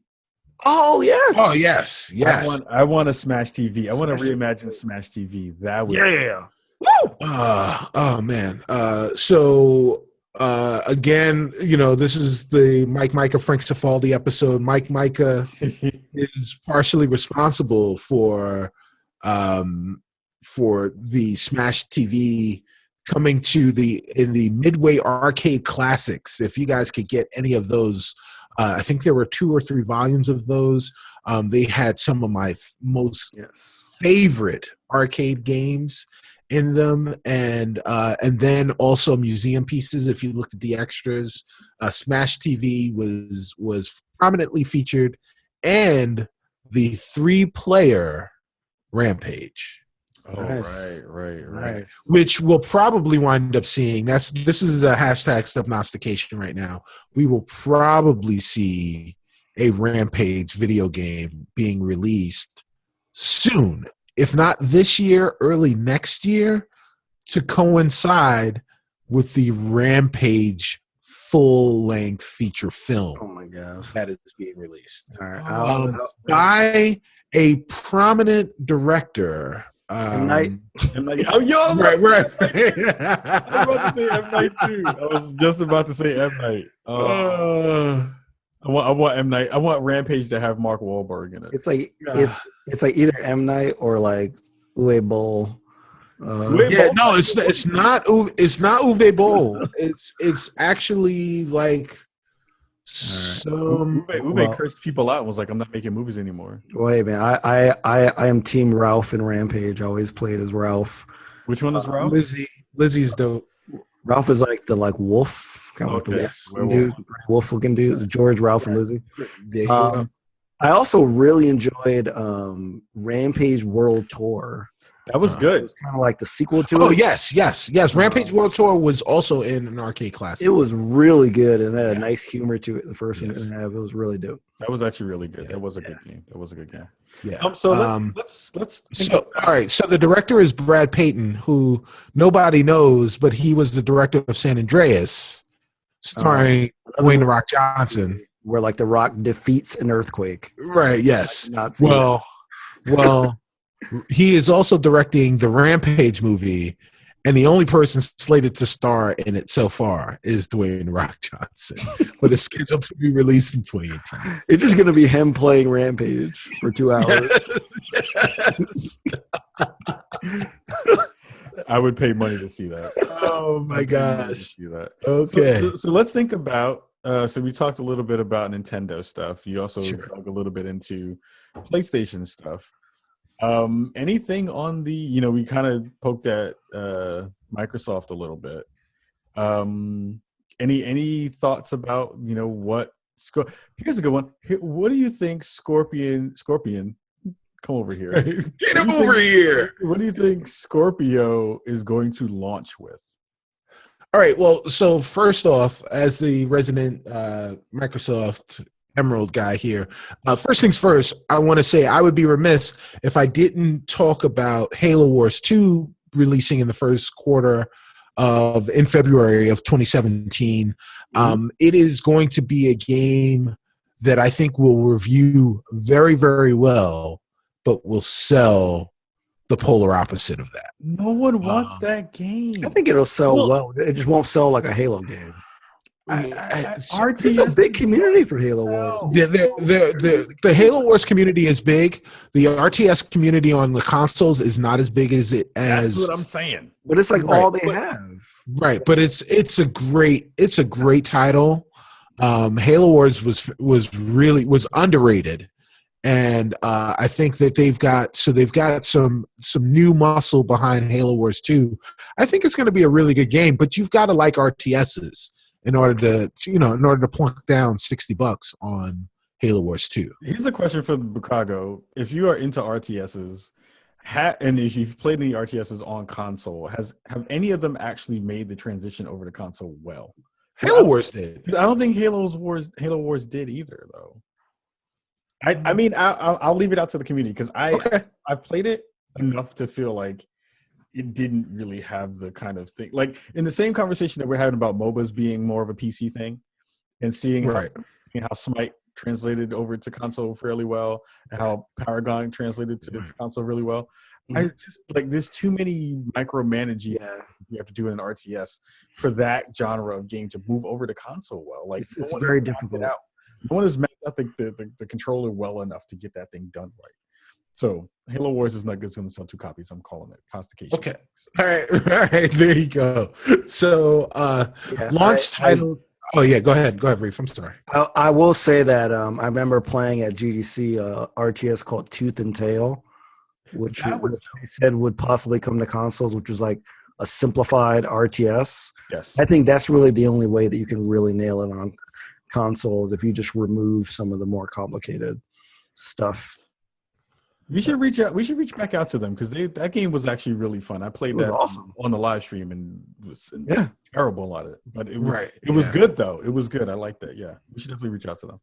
Oh yes. Oh yes. I want a Smash TV. I want to reimagine Smash TV. That would Woo! Oh man. So again, this is the Mike Micah Frank Cifaldi episode. Mike Micah is partially responsible for the Smash TV coming to in the Midway Arcade Classics. If you guys could get any of those, I think there were 2 or 3 volumes of those. They had some of my most favorite arcade games in them, and then also museum pieces. If you looked at the extras, Smash TV was prominently featured, and the 3-player Rampage. Oh, right. Which we'll probably wind up seeing. This is a hashtag Stubnostication right now. We will probably see a Rampage video game being released soon, if not this year, early next year, to coincide with the Rampage full-length feature film. Oh my gosh, that is being released. All right. By a prominent director. M. Night. Oh, yo, right. I was about to say M. Night too. I was just about to say M. Night. I want M. Night. I want Rampage to have Mark Wahlberg in it. It's like it's like either M. Night or like Uwe Boll. It's not Uwe Boll. It's actually like Uwe cursed people out and was like, I'm not making movies anymore. Wait, man, I am Team Ralph in Rampage. I always played as Ralph. Which one is Ralph? Lizzie's dope. Ralph is like the wolf, kind of like the wolf looking dude. George, Ralph, and Lizzie. I also really enjoyed Rampage World Tour. That was good. It was kind of like the sequel to it. Oh, yes. Rampage World Tour was also in an arcade classic. It was really good, and it had a nice humor to it. The first one didn't have. It was really dope. That was actually really good. That was a good game. Yeah. Let's all right. So the director is Brad Payton, who nobody knows, but he was the director of San Andreas, starring Dwayne "The Rock" Johnson, where like The Rock defeats an earthquake. Right. Yes. Well. He is also directing the Rampage movie, and the only person slated to star in it so far is Dwayne "Rock" Johnson, but it's scheduled to be released in 2018. It's just going to be him playing Rampage for 2 hours. Yes. I would pay money to see that. Oh my gosh! See that. Okay. So let's think about. So we talked a little bit about Nintendo stuff. You also dug a little bit into PlayStation stuff. Anything on the, we kind of poked at Microsoft a little bit. Any thoughts about, what here's a good one. What do you think Scorpion, come over here. Get him over here. What do you think Scorpio is going to launch with? All right. Well, so first off, as the resident Microsoft Emerald guy here. First things first, I want to say I would be remiss if I didn't talk about Halo Wars 2 releasing in the first quarter in February of 2017. It is going to be a game that I think will review very, very well, but will sell the polar opposite of that. No one wants that game. I think it'll sell well. It just won't sell like a Halo game. RTS It's a big community for Halo Wars. The Halo Wars community is big. The RTS community on the consoles is not as big as it as. That's what I'm saying. But it's like all they have. Right, but it's a great title. Halo Wars was underrated, and I think that they've got some new muscle behind Halo Wars 2. I think it's going to be a really good game, but you've got to like RTSs in order to plunk down $60 on Halo Wars 2. Here's a question for Brookago: if you are into RTSs, and if you've played any RTSs on console, have any of them actually made the transition over to console well? Halo Wars did. I don't think Halo Wars did either, though. I mean, I'll leave it out to the community because I've played it enough to feel like it didn't really have the kind of thing. Like in the same conversation that we're having about MOBAs being more of a PC thing, and seeing how Smite translated over to console fairly well, and how Paragon translated to console really well. I just like there's too many micromanaging you have to do in an RTS for that genre of game to move over to console well. Like it's very difficult. No one has mapped out the controller well enough to get that thing done right. So Halo Wars is not going to sell 2 copies. I'm calling it Constication. Okay. All right. There you go. So launch title. Oh yeah, go ahead, Reef. I'm sorry. I will say that I remember playing at GDC RTS called Tooth and Tail, which they said would possibly come to consoles, which was like a simplified RTS. Yes, I think that's really the only way that you can really nail it on consoles if you just remove some of the more complicated stuff. We should reach out. We should reach back out to them because that game was actually really fun. I played that on the live stream and was terrible at it, but it was good though. It was good. I liked that. Yeah, we should definitely reach out to them.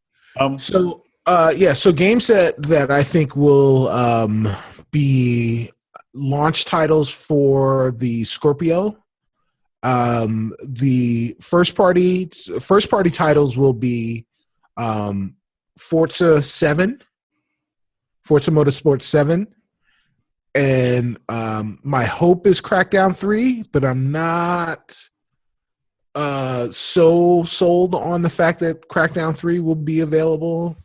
So games that I think will be launch titles for the Scorpio. The first party titles will be Forza Motorsport 7, and my hope is Crackdown 3, but I'm not so sold on the fact that Crackdown 3 will be available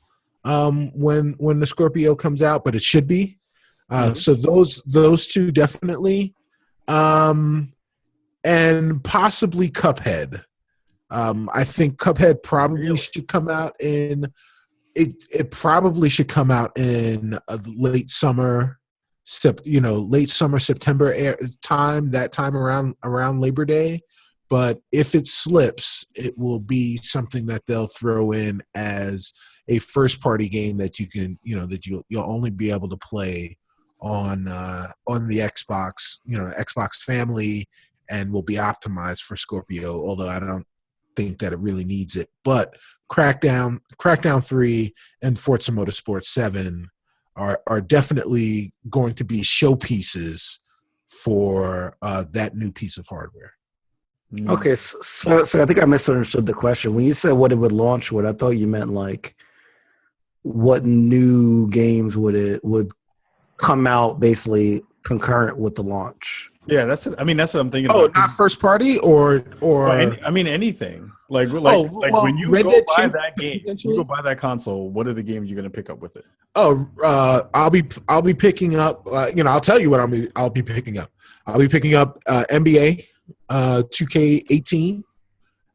when the Scorpio comes out, but it should be. So those two definitely, and possibly Cuphead. I think Cuphead probably should come out in. It probably should come out in late summer, September time. That time around Labor Day. But if it slips, it will be something that they'll throw in as a first party game that you can, that you'll only be able to play on the Xbox, Xbox family, and will be optimized for Scorpio. Although I don't think that it really needs it, but Crackdown 3 and Forza Motorsport 7 are definitely going to be showpieces for that new piece of hardware. Okay, so I think I misunderstood the question. When you said what it would launch with, I thought you meant like what new games would come out basically concurrent with the launch. Yeah, that's what I'm thinking. Oh, not first party or anything. Like when you go buy that game, you go buy that console. What are the games you're going to pick up with it? I'll be picking up. I'll tell you what I'll be picking up. I'll be picking up NBA 2K18.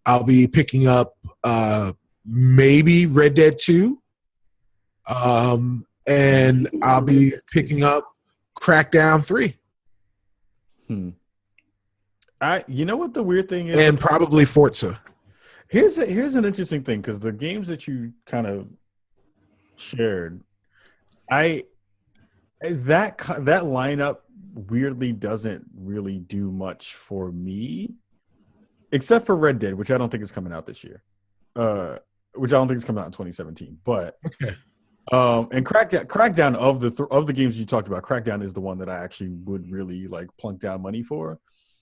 I'll be picking up maybe Red Dead 2. And I'll be picking up Crackdown 3. You know what the weird thing is? And probably Forza. Here's an interesting thing, because the games that you kind of shared, that lineup weirdly doesn't really do much for me, except for Red Dead, which I don't think is coming out this year. Which I don't think is coming out in 2017. But okay. And Crackdown of the games you talked about, Crackdown is the one that I actually would really like plunk down money for.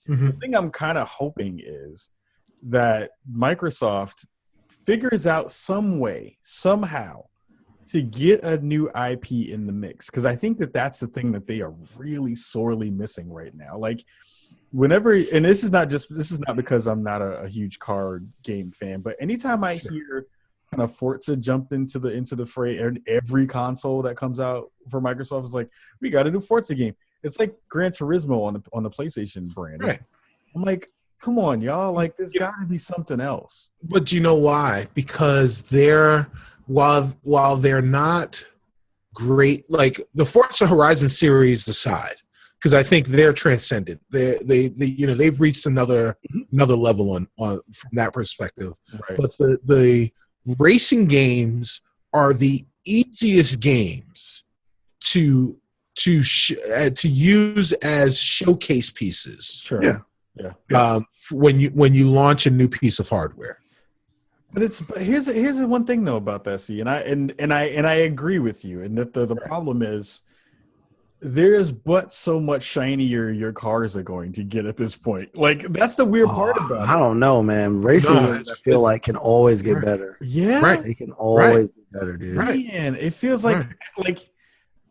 Mm-hmm. The thing I'm kind of hoping is that Microsoft figures out some way, somehow, to get a new IP in the mix, because I think that that's the thing that they are really sorely missing right now. Like, whenever, and this is not because I'm not a huge card game fan, but anytime I hear kind of Forza jump into the fray, and every console that comes out for Microsoft is like, we got a new Forza game. It's like Gran Turismo on the PlayStation brand. Right. I'm like, come on, y'all, like there's got to be something else. But you know why? Because while they're not great, like the Forza Horizon series aside, because I think they're transcendent. They've reached another level on from that perspective. Right. But the racing games are the easiest games to use as showcase pieces. Sure. Yeah. Yeah. Yes. When you launch a new piece of hardware. But here's the one thing though about that, see, and I agree with you, and that the problem is there's but so much shinier your cars are going to get at this point. Like that's the weird part about it. I don't know, man. Racing games, I feel like can always get better. Yeah, right. They can always get better, dude. Right. Man, it feels like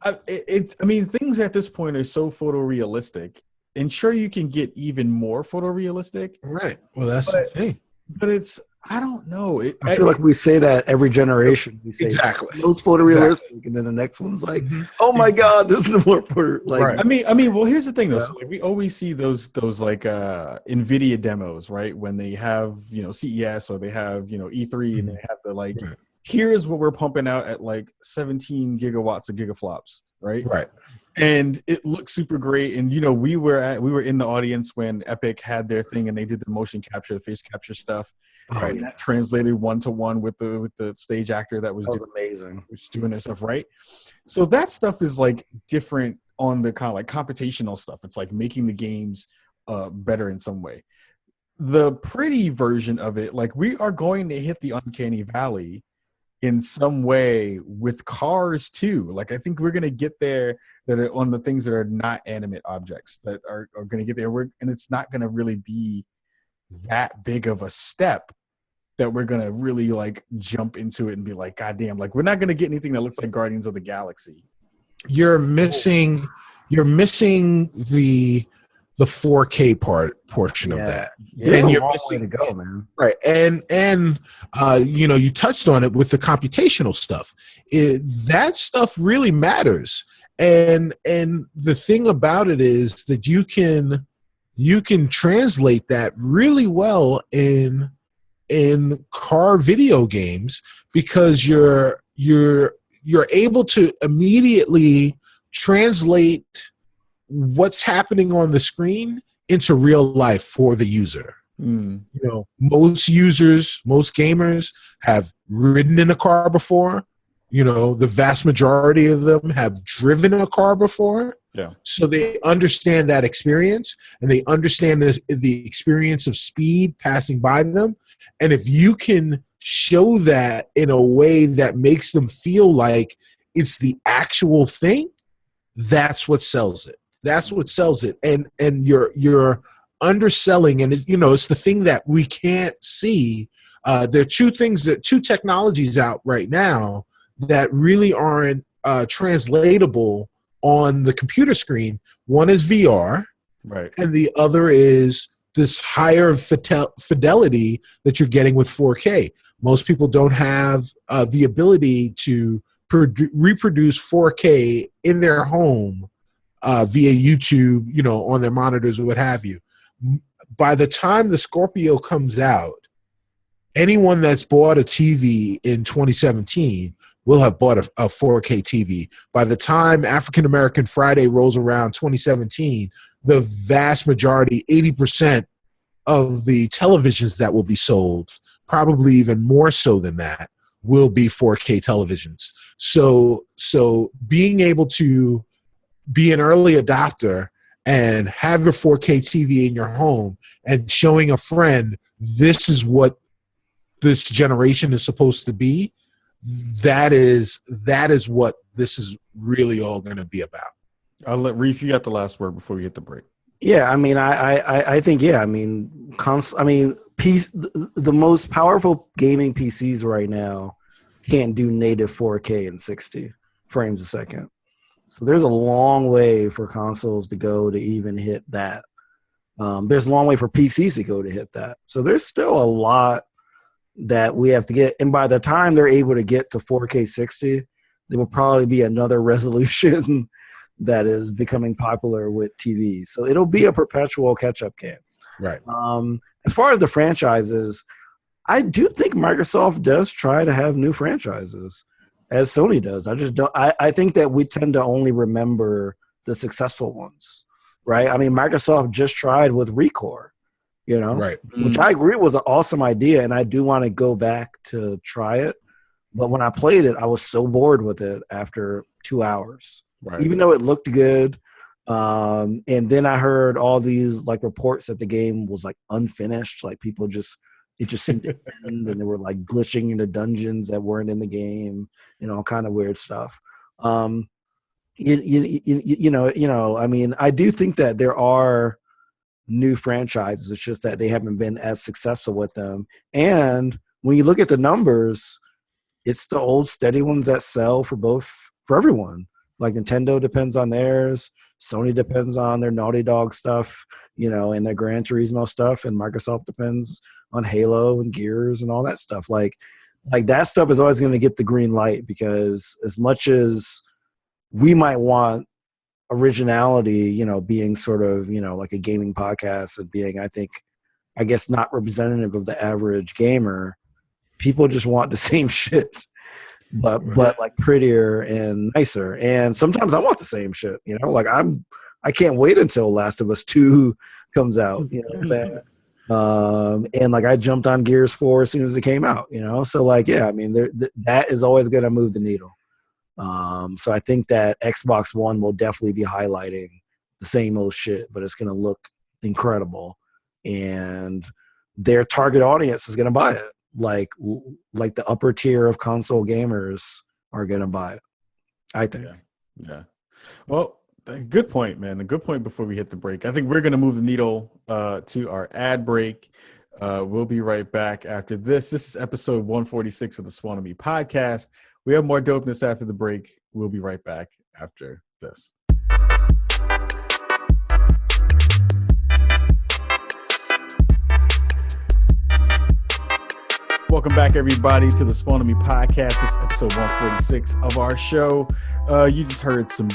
I mean, things at this point are so photorealistic, and sure you can get even more photorealistic. Right. Well, that's the thing. But I don't know. I feel like we say that every generation. We say exactly most photorealistic, and then the next one's like, oh my god, this is more for like. Right. I mean. Well, here's the thing though. So, like, we always see those like NVIDIA demos, right? When they have CES or they have E3, and they have the like. Right. Here's what we're pumping out at like 17 gigawatts of gigaflops, right? Right. And it looks super great. And we were in the audience when Epic had their thing and they did the motion capture, face capture stuff. Right. And that translated 1-to-1 with the stage actor that was amazing. Was doing their stuff, right? So that stuff is like different on the kind of like computational stuff. It's like making the games better in some way. The pretty version of it, like we are going to hit the uncanny valley in some way with cars too. Like I think we're gonna get there that are on the things that are not animate objects that are gonna get there. And it's not gonna really be that big of a step that we're gonna really like jump into it and be like, God damn, like we're not gonna get anything that looks like Guardians of the Galaxy. You're missing the 4K portion of that. There's and a you're long missing way to go, man. Right. And you touched on it with the computational stuff. That stuff really matters. And the thing about it is that you can translate that really well in car video games because you're able to immediately translate what's happening on the screen into real life for the user. Most gamers have ridden in a car before. The vast majority of them have driven a car before. Yeah. So they understand that experience, and they understand the experience of speed passing by them. And if you can show that in a way that makes them feel like it's the actual thing, that's what sells it. That's what sells it. And you're underselling, and it's the thing that we can't see. There are two technologies out right now that really aren't translatable on the computer screen. One is VR, right, and the other is this higher fidelity that you're getting with 4K. Most people don't have the ability to reproduce 4K in their home via YouTube, on their monitors or what have you. By the time the Scorpio comes out, anyone that's bought a TV in 2017 will have bought a 4K TV. By the time African American Friday rolls around 2017, the vast majority, 80% of the televisions that will be sold, probably even more so than that, will be 4K televisions. So being able to be an early adopter and have your 4K TV in your home and showing a friend this is what this generation is supposed to be, that is what this is really all going to be about. I'll let Reef, you got the last word before we hit the break. Yeah, I mean, I think, yeah, I mean, the most powerful gaming PCs right now can't do native 4K and 60 frames a second. So there's a long way for consoles to go to even hit that There's a long way for PCs to go to hit that. So there's still a lot that we have to get. And by the time they're able to get to 4K 60, there will probably be another resolution that is becoming popular with TVs. So it'll be a perpetual catch-up game. Right. As far as the franchises, I do think Microsoft does try to have new franchises, as Sony does. I just don't. I think that we tend to only remember the successful ones, right? I mean, Microsoft just tried with Recore, Right. Which I agree was an awesome idea, and I do want to go back to try it. But when I played it, I was so bored with it after 2 hours. Right. Even though it looked good. And then I heard all these like reports that the game was like unfinished, like it just seemed to end, and they were like glitching into dungeons that weren't in the game, all kind of weird stuff. I mean, I do think that there are new franchises. It's just that they haven't been as successful with them. And when you look at the numbers, it's the old steady ones that sell for everyone. Like Nintendo depends on theirs, Sony depends on their Naughty Dog stuff, and their Gran Turismo stuff, and Microsoft depends on Halo and Gears and all that stuff. Like that stuff is always going to get the green light, because as much as we might want originality, being sort of, like a gaming podcast and being, I guess not representative of the average gamer, people just want the same shit. But like prettier and nicer. And sometimes I want the same shit, like I can't wait until Last of Us 2 comes out, what I'm saying? And like I jumped on Gears 4 as soon as it came out, so like, yeah, I mean, that is always going to move the needle. So I think that Xbox One will definitely be highlighting the same old shit, but it's going to look incredible, and their target audience is going to buy it. Like the upper tier of console gamers are going to buy it, I think. Yeah. Well, good point, man. A good point before we hit the break. I think we're going to move the needle to our ad break. We'll be right back after this. This is episode 146 of the Swanamy podcast. We have more dopeness after the break. We'll be right back after this. Welcome back, everybody, to the Swanamy podcast. This is episode 146 of our show. You just heard some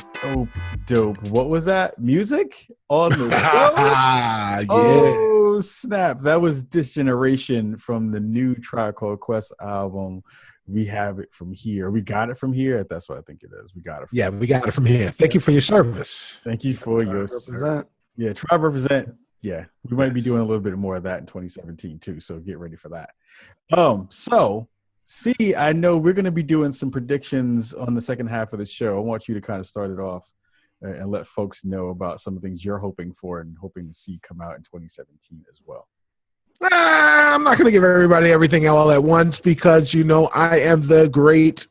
dope. What was that? Music on the show? Yeah. Oh, snap. That was Disgeneration from the new Tribe Called Quest album. We have it from here. We got it from here. That's what I think it is. We got it from here. Thank you for your service. Thank you for your service. Yeah, Tribe Represent. Yeah, we might be doing a little bit more of that in 2017 too, so get ready for that. So I know we're going to be doing some predictions on the second half of the show. I want you to kind of start it off and let folks know about some of the things you're hoping for and hoping to see come out in 2017 as well. I'm not going to give everybody everything all at once, because I am the great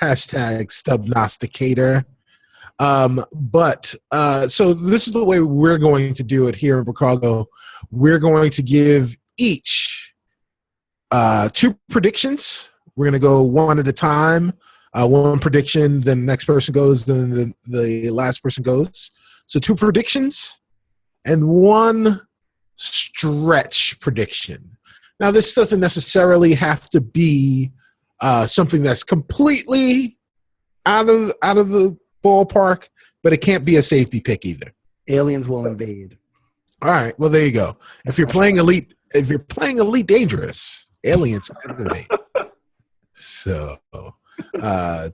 #Stubnosticator. So this is the way we're going to do it here in Brookago. We're going to give each 2 predictions. We're going to go one at a time. One prediction, then the next person goes, then the last person goes. So 2 predictions and 1 stretch prediction. Now, this doesn't necessarily have to be something that's completely out of the ballpark, but it can't be a safety pick either. Aliens will invade. All right, well, there you go. If you're playing Elite Dangerous, aliens invade. So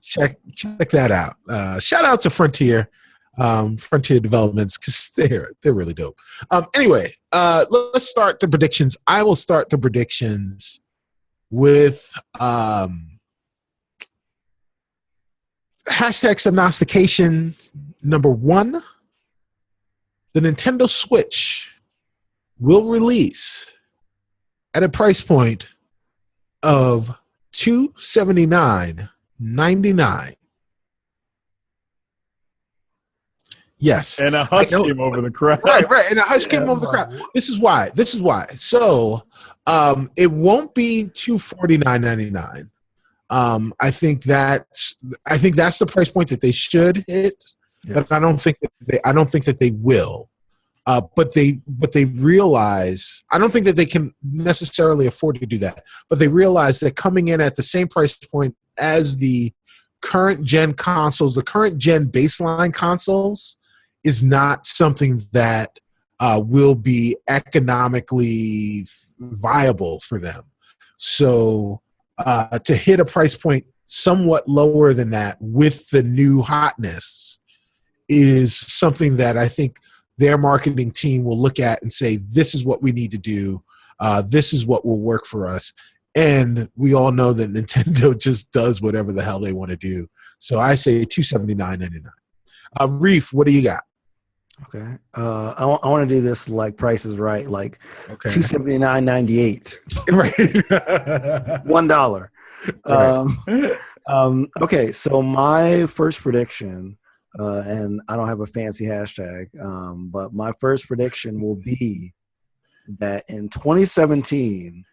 check that out. Shout out to Frontier Developments, because they're really dope. Anyway, let's start the predictions. I will start the predictions with #Stubnostications number 1. The Nintendo Switch will release at a price point of $279.99. Yes. And a hush came over the crowd. Right. And a hush came over the crowd. This is why. So it won't be $249.99. I think that's the price point that they should hit, yes. But I don't think that they will. But they realize, I don't think that they can necessarily afford to do that, but they realize that coming in at the same price point as the current gen consoles, the current gen baseline consoles, is not something that will be economically viable for them. So to hit a price point somewhat lower than that with the new hotness is something that I think their marketing team will look at and say, this is what we need to do. This is what will work for us. And we all know that Nintendo just does whatever the hell they want to do. So I say $279.99. Reef, what do you got? Okay. I want to do this like Price is Right, like Okay. $279.98. Right. $1. Right. Okay, so my first prediction, and I don't have a fancy hashtag, but my first prediction will be that in 2017,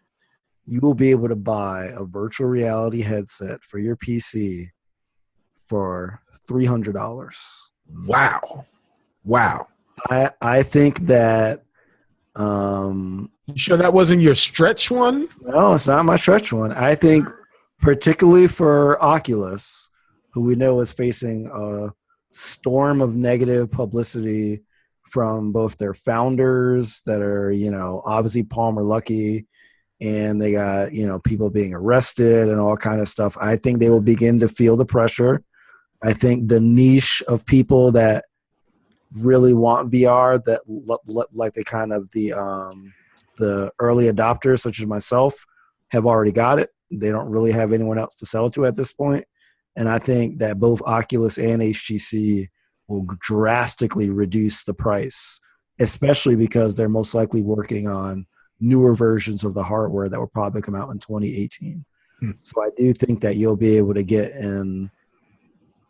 you will be able to buy a virtual reality headset for your PC for $300. Wow. I think that You sure that wasn't your stretch one? no, it's not my stretch one. I think particularly for Oculus, who we know is facing a storm of negative publicity from both their founders that are, obviously Palmer Luckey, and they got, people being arrested and all kind of stuff. I think they will begin to feel the pressure. I think the niche of people that really want VR, that like the kind of the early adopters, such as myself, have already got it. They don't really have anyone else to sell it to at this point. And I think that both Oculus and HTC will drastically reduce the price, especially because they're most likely working on newer versions of the hardware that will probably come out in 2018. So I do think that you'll be able to get in,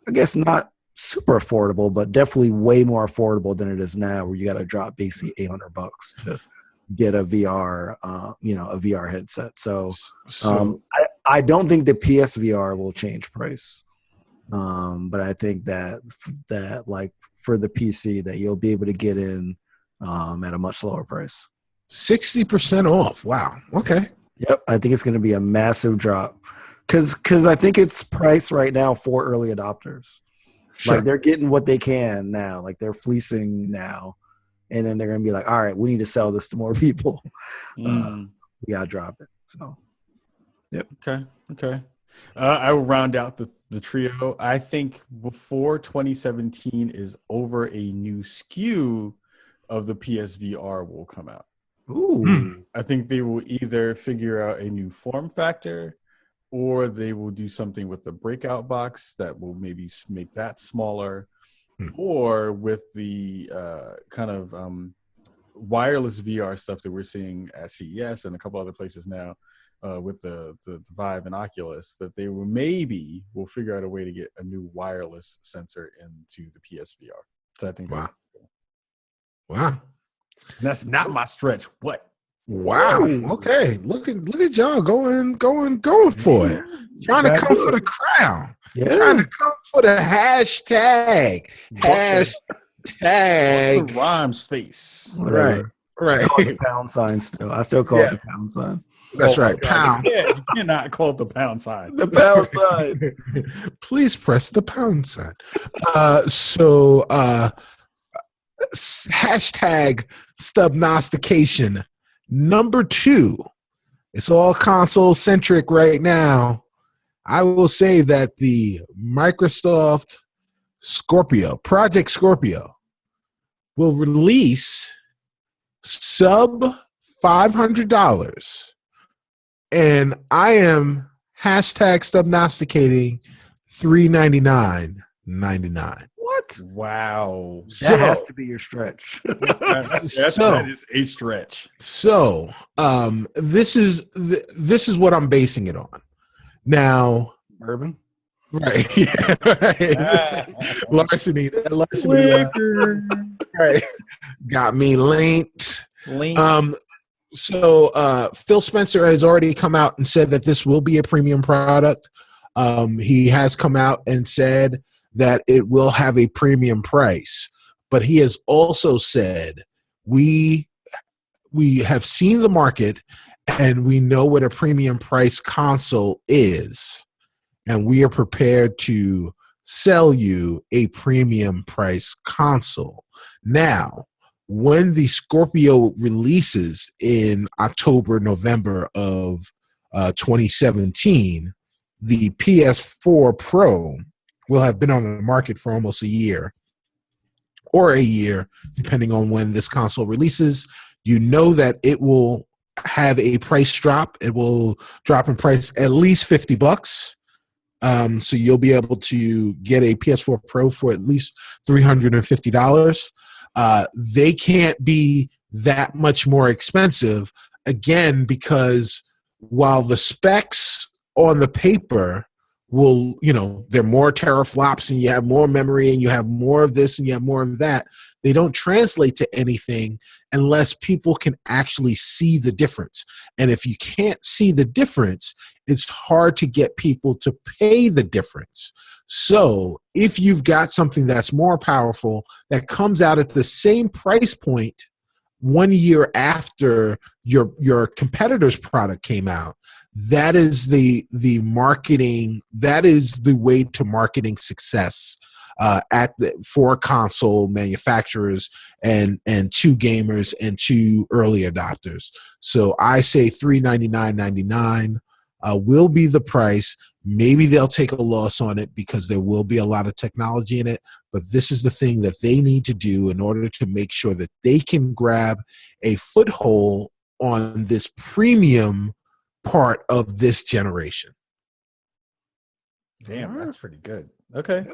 I guess not super affordable, but definitely way more affordable than it is now, where you got to drop basically $800 to get a VR, a VR headset. So I don't think the PSVR will change price. But I think that like for the PC that you'll be able to get in at a much lower price. 60% off. Wow. Okay. Yep. I think it's going to be a massive drop because I think it's priced right now for early adopters. Sure. Like they're getting what they can now. Like they're fleecing now. And then they're going to be like, all right, we need to sell this to more people. We got to drop it. So, yep. Okay. I will round out the trio. I think before 2017 is over, a new SKU of the PSVR will come out. Ooh. I think they will either figure out a new form factor, or they will do something with the breakout box that will maybe make that smaller, or with the kind of wireless VR stuff that we're seeing at CES and a couple other places now with the Vive and Oculus, that they will figure out a way to get a new wireless sensor into the PSVR. So I think Wow. And that's not my stretch. What? Wow. Okay. Look at y'all going for it. Trying to come for the crown. Yeah. Trying to come for the hashtag. What's the rhymes face? Whatever. Right. I call it the pound sign still. I still call it the pound sign. That's right. Pound. Yeah, you cannot call it the pound sign. The pound sign. Please press the pound sign. Hashtag Stubnostication. Number 2. It's all console centric right now. I will say that the Microsoft Project Scorpio, will release sub $500. And I am hashtag Stubnosticating $399.99. What? Wow. That has to be your stretch. That is a stretch. So this is what I'm basing it on. Now, Bourbon? right. Yeah, right. Larceny. Right. Got me linked. So Phil Spencer has already come out and said that this will be a premium product. He has come out and said that it will have a premium price, but he has also said we have seen the market and we know what a premium price console is, and we are prepared to sell you a premium price console. Now, when the Scorpio releases in October, November of 2017, the PS4 Pro will have been on the market for almost a year, depending on when this console releases. You know that it will have a price drop. It will drop in price at least $50. So you'll be able to get a PS4 Pro for at least $350. They can't be that much more expensive, again, because while the specs on the paper will, they're more teraflops and you have more memory and you have more of this and you have more of that, they don't translate to anything unless people can actually see the difference. And if you can't see the difference, it's hard to get people to pay the difference. So if you've got something that's more powerful, that comes out at the same price point 1 year after your competitor's product came out, that is the marketing, that is the way to marketing success for console manufacturers and to gamers and to early adopters. So I say $399.99 will be the price. Maybe they'll take a loss on it because there will be a lot of technology in it, but this is the thing that they need to do in order to make sure that they can grab a foothold on this premium part of this generation. Damn, that's pretty good. Okay.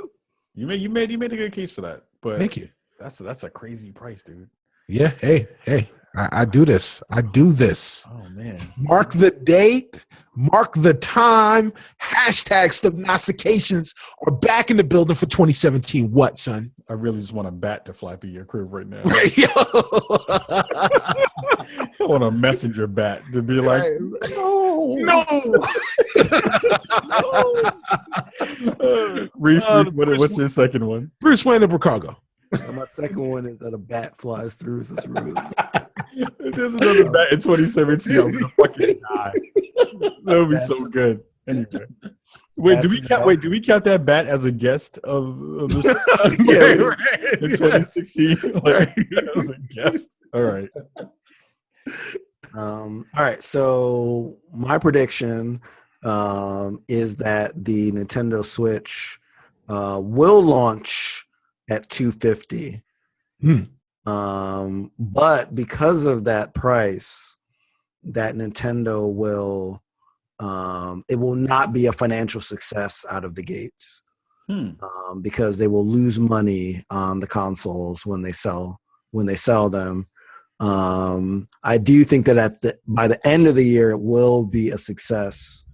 You made a good case for that. But thank you. That's a crazy price, dude. Yeah. Hey. I do this. Oh man. Mark the date. Mark the time. #Stubnostications are back in the building for 2017. What, son? I really just want a bat to fly through your crib right now. I want a messenger bat to be like, no. Reef, what's your second one? Bruce Wayne and Brookago. My second one is that a bat flies through his roof. There's another bat in 2017. I'm gonna fucking die. That would be so good. Anyway, do we count that bat as a guest of the show? In 2016? As a guest. All right. All right. So my prediction is that the Nintendo Switch will launch at $250. But because of that price, that Nintendo will it will not be a financial success out of the gates, because they will lose money on the consoles when they sell them. I do think that by the end of the year it will be a success,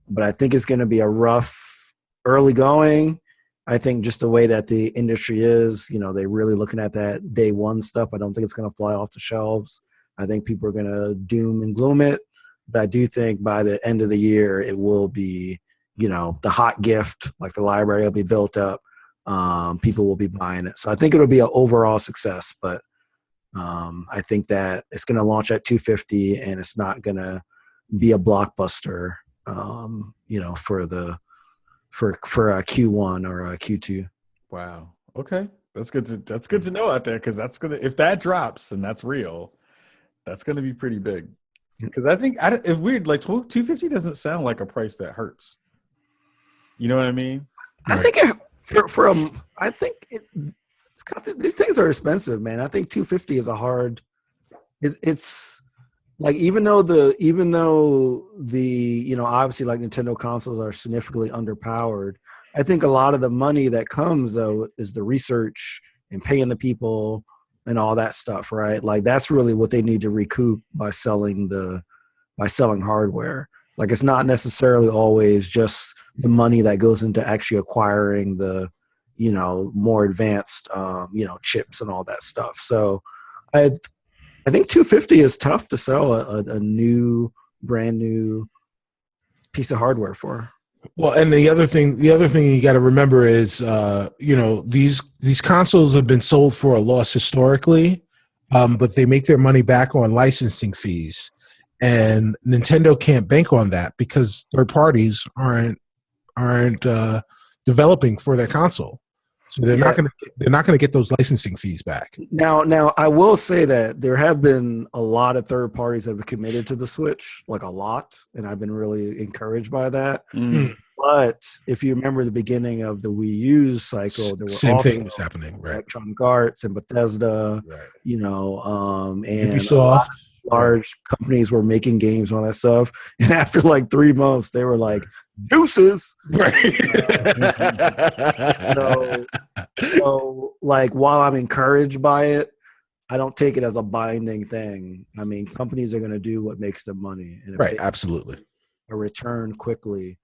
but I think it's going to be a rough early going. I think just the way that the industry is, they're really looking at that day one stuff. I don't think it's going to fly off the shelves. I think people are going to doom and gloom it. But I do think by the end of the year, it will be, the hot gift, like the library will be built up. People will be buying it. So I think it'll be an overall success. But I think that it's going to launch at $250 and it's not going to be a blockbuster, for a Q1 or a Q2. Wow. Okay, that's good to know out there, because if that drops and that's real, that's gonna be pretty big. Because I think it's weird. Like $250 doesn't sound like a price that hurts. You know what I mean? I think I think it's kind of, these things are expensive, man. I think $250 is a hard. It's like even though the obviously like Nintendo consoles are significantly underpowered, I think a lot of the money that comes though is the research and paying the people and all that stuff, right? Like that's really what they need to recoup by selling hardware. Like it's not necessarily always just the money that goes into actually acquiring the more advanced chips and all that stuff. So I think $250 is tough to sell a brand new piece of hardware for. Well, and the other thing you got to remember is, these consoles have been sold for a loss historically, but they make their money back on licensing fees, and Nintendo can't bank on that because third parties aren't developing for their console, so they're not gonna get those licensing fees back. Now, I will say that there have been a lot of third parties that have committed to the Switch, like a lot, and I've been really encouraged by that. But if you remember the beginning of the Wii U cycle, there were same also thing was happening, right? Electronic Arts and Bethesda, Right. and Ubisoft. large companies were making games and all that stuff. And after like 3 months, they were like, deuces. Right. So like, while I'm encouraged by it, I don't take it as a binding thing. I mean, companies are going to do what makes them money. And if Right, they absolutely. a return quickly,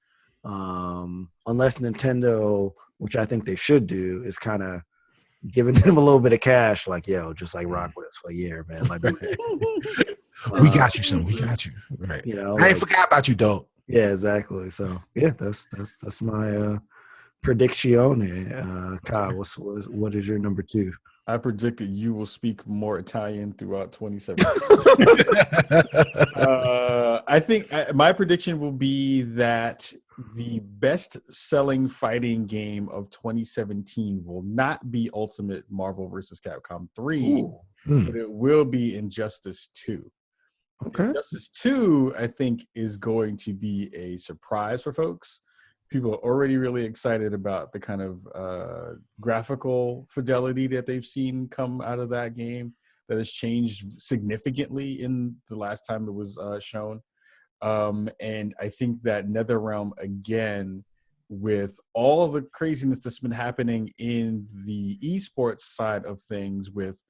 unless Nintendo, which I think they should do, is kind of giving them a little bit of cash, like, yo, just like rock with us for a year, man. Like, we got you, son. We got you. Right. I ain't forgot about you, though. Yeah, exactly. So yeah, that's my prediction. Kyle, what is your number 2? I predict that you will speak more Italian throughout 2017. I think my prediction will be that the best-selling fighting game of 2017 will not be Ultimate Marvel vs. Capcom 3, but it will be Injustice 2. Okay. Injustice 2, I think, is going to be a surprise for folks. People are already really excited about the kind of graphical fidelity that they've seen come out of that game that has changed significantly in the last time it was shown. And I think that NetherRealm, again, with all of the craziness that's been happening in the esports side of things, with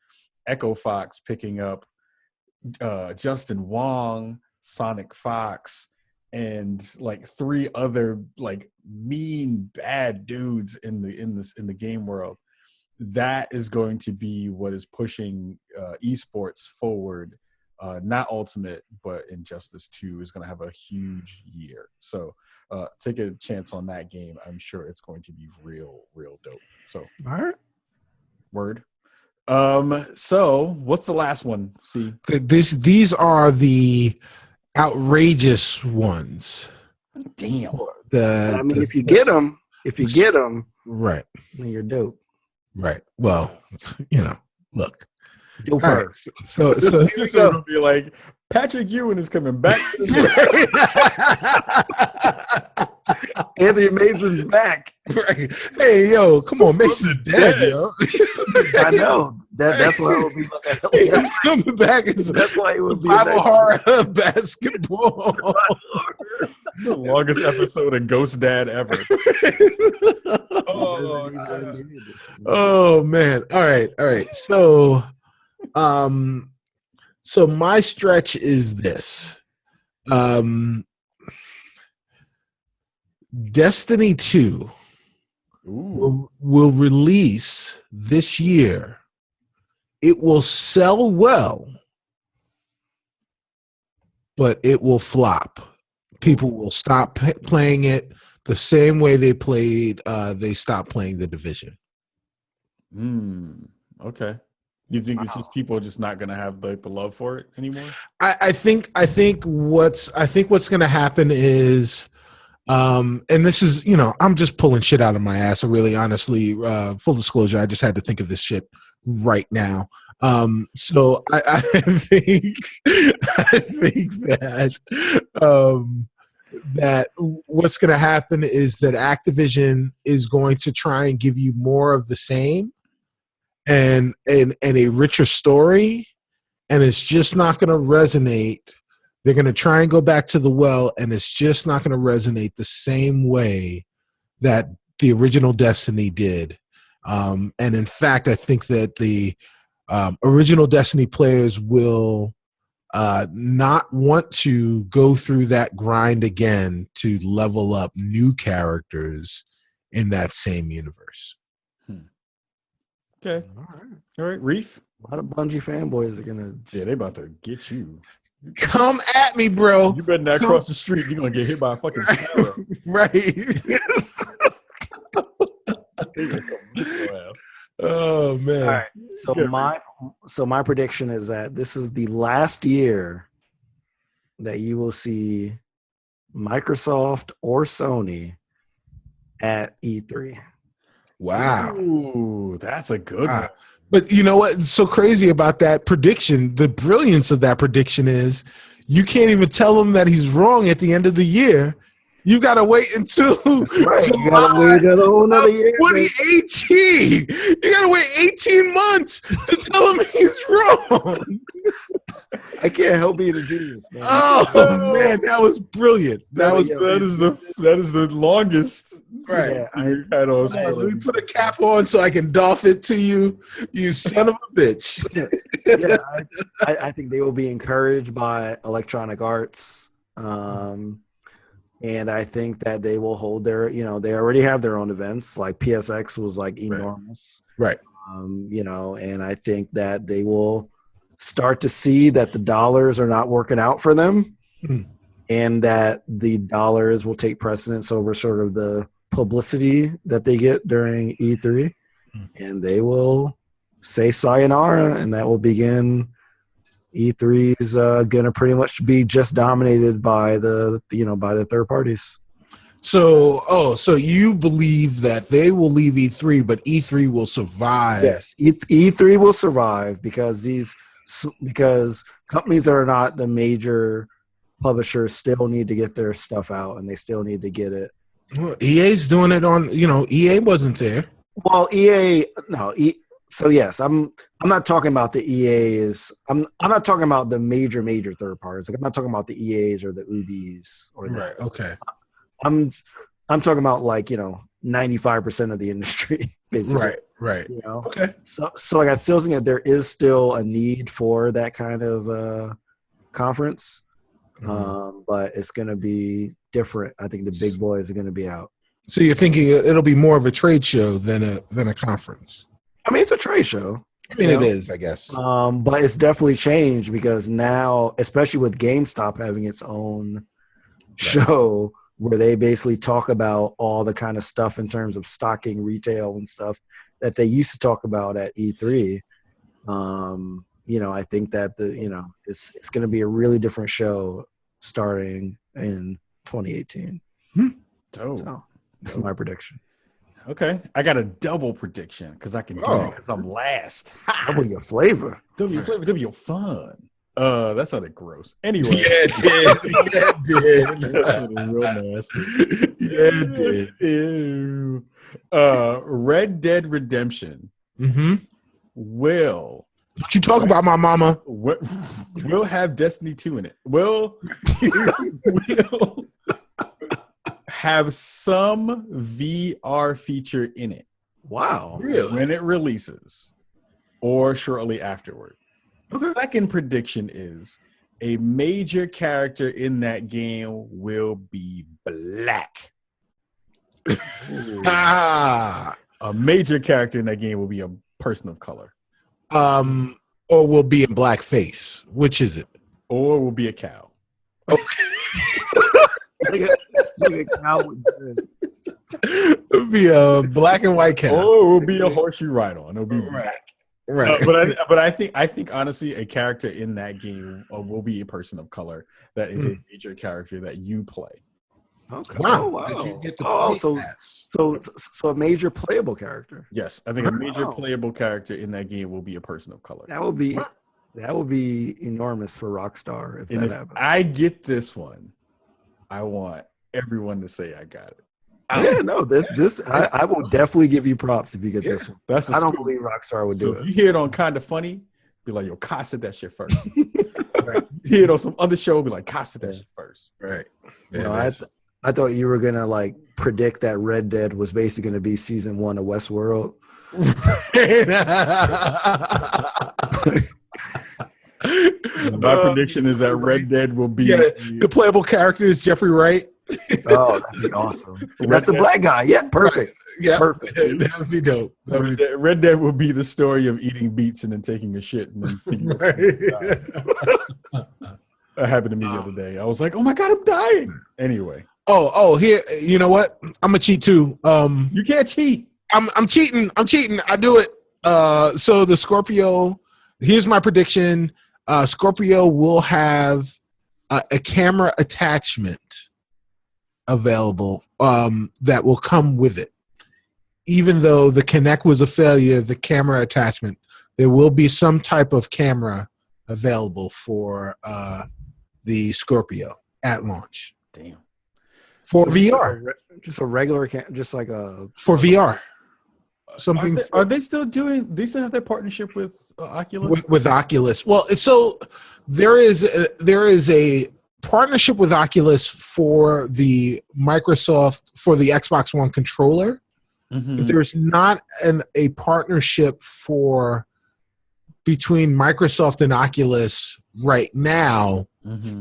Echo Fox picking up Justin Wong, Sonic Fox, and like 3 other like mean bad dudes in the game world, that is going to be what is pushing esports forward. Not Ultimate, but Injustice 2 is going to have a huge year. So take a chance on that game. I'm sure it's going to be real dope. So All right. Word. So what's the last one? See, these are the outrageous ones. Damn. I mean, if you get them, right, then you're dope. Right. Well, look. Dope. Right. So it's gonna be like Patrick Ewing is coming back. Anthony Mason's back. Right. Hey, yo, come on, Mason's dead, yo. I know. That's why it would be like he's coming back. That's why it would be survival horror basketball. The longest episode of Ghost Dad ever. Oh man. All right. So my stretch is this. Destiny 2 will release this year. It will sell well, but it will flop. People will stop playing it the same way they stopped playing The Division. Okay. You think it's just people are just not going to have the love for it anymore? I think what's going to happen is, and this is, I'm just pulling shit out of my ass. Really, honestly, full disclosure, I just had to think of this shit right now. So I think that what's going to happen is that Activision is going to try and give you more of the same and a richer story, and it's just not going to resonate. They're going to try and go back to the well, and it's just not going to resonate the same way that the original Destiny did. And in fact, I think that the original Destiny players will not want to go through that grind again to level up new characters in that same universe. Okay. All right. Reef? A lot of Bungie fanboys are going to... Yeah, they about to get you. Come at me, bro. You better not cross the street. You're going to get hit by a fucking sparrow. Right. They're gonna come get your ass. Oh man! All right. So my prediction is that this is the last year that you will see Microsoft or Sony at E3. Wow. Ooh, that's a good one. But you know what's so crazy about that prediction? The brilliance of that prediction is you can't even tell him that he's wrong at the end of the year. You got to wait until That's right. July You gotta wait another year. 2018. You got to wait 18 months to tell him he's wrong. I can't help being a genius, man. Oh man, that was brilliant. That is the longest. Right. Yeah, Let me put a cap on so I can doff it to you, you son of a bitch. Yeah, I think they will be encouraged by Electronic Arts. And I think that they will hold their, they already have their own events. Like PSX was like enormous. Right. And I think that they will start to see that the dollars are not working out for them, and that the dollars will take precedence over sort of the publicity that they get during E3, and they will say sayonara, and that will begin. E3 is going to pretty much be just dominated by the third parties. So you believe that they will leave E3, but E3 will survive? Yes, E3 will survive because companies that are not the major publishers still need to get their stuff out, and they still need to get it. Well, EA's doing it on. EA wasn't there. Well, So yes, I'm not talking about the EAs. I'm not talking about the major third parties. Like I'm not talking about the EAs or the Ubis or Right. Okay. I'm talking about 95% of the industry, basically. Right. Okay. So like I still think that there is still a need for that kind of conference, but it's going to be different. I think the big boys are going to be out. So you're thinking it'll be more of a trade show than a conference? I mean, it's a trade show. I mean, it is, I guess. But it's definitely changed because now, especially with GameStop having its own show where they basically talk about all the kind of stuff in terms of stocking retail and stuff that they used to talk about at E3. I think that it's going to be a really different show starting in 2018. Dope. So that's my prediction. Okay, I got a double prediction because I can do it because I'm last. Double your flavor. Double your flavor. Double your fun. That sounded gross. Anyway, Yeah, it did. That sounded real nasty. Yeah, it did. Ew. Red Dead Redemption will. Don't you talk about my mama? Will have Destiny 2 in it. Will have some VR feature in it. Wow. Really? When it releases or shortly afterward. The second prediction is a major character in that game will be black. A major character in that game will be a person of color. Or will be in blackface. Which is it? Or will be a cow. Like a cow with It'll be a black and white cow. Or it will be a horse you ride on. It'll be black. Right. But I think honestly, a character in that game will be a person of color that is a major character that you play. Okay. Wow. Oh, wow. Did you get the So a major playable character. Yes, I think a major playable character in that game will be a person of color. That would be enormous for Rockstar if that happens. I get this one, I want everyone to say I got it. Yeah, no, I will definitely give you props if you get this one. I don't believe Rockstar would do it. If you hear it on Kinda Funny, be like, yo, Kai said that shit first. Right. You hear it on some other show, be like, Kai said that shit first. Right. Yeah, I thought you were gonna predict that Red Dead was basically gonna be season 1 of Westworld. My prediction is that Red Dead will be the playable character is Jeffrey Wright. Oh, that'd be awesome. That's the black guy. Yeah, perfect. Right. Yeah, perfect. That would be dope. Red Dead will be the story of eating beets and then taking a shit and then thinking that happened to me the other day. I was like, oh my God, I'm dying. Anyway. Oh, here, you know what? I'm gonna cheat too. You can't cheat. I'm cheating. I do it. So the Scorpio Here's my prediction. Scorpio will have a camera attachment available that will come with it. Even though the Kinect was a failure, the camera attachment, there will be some type of camera available for the Scorpio at launch. Damn. For VR. Just a regular just like a for VR. Something are they still doing? They still have their partnership with Oculus. With Oculus. Well, so there is a partnership with Oculus for the Microsoft for the Xbox One controller. Mm-hmm. There's not a partnership between Microsoft and Oculus right now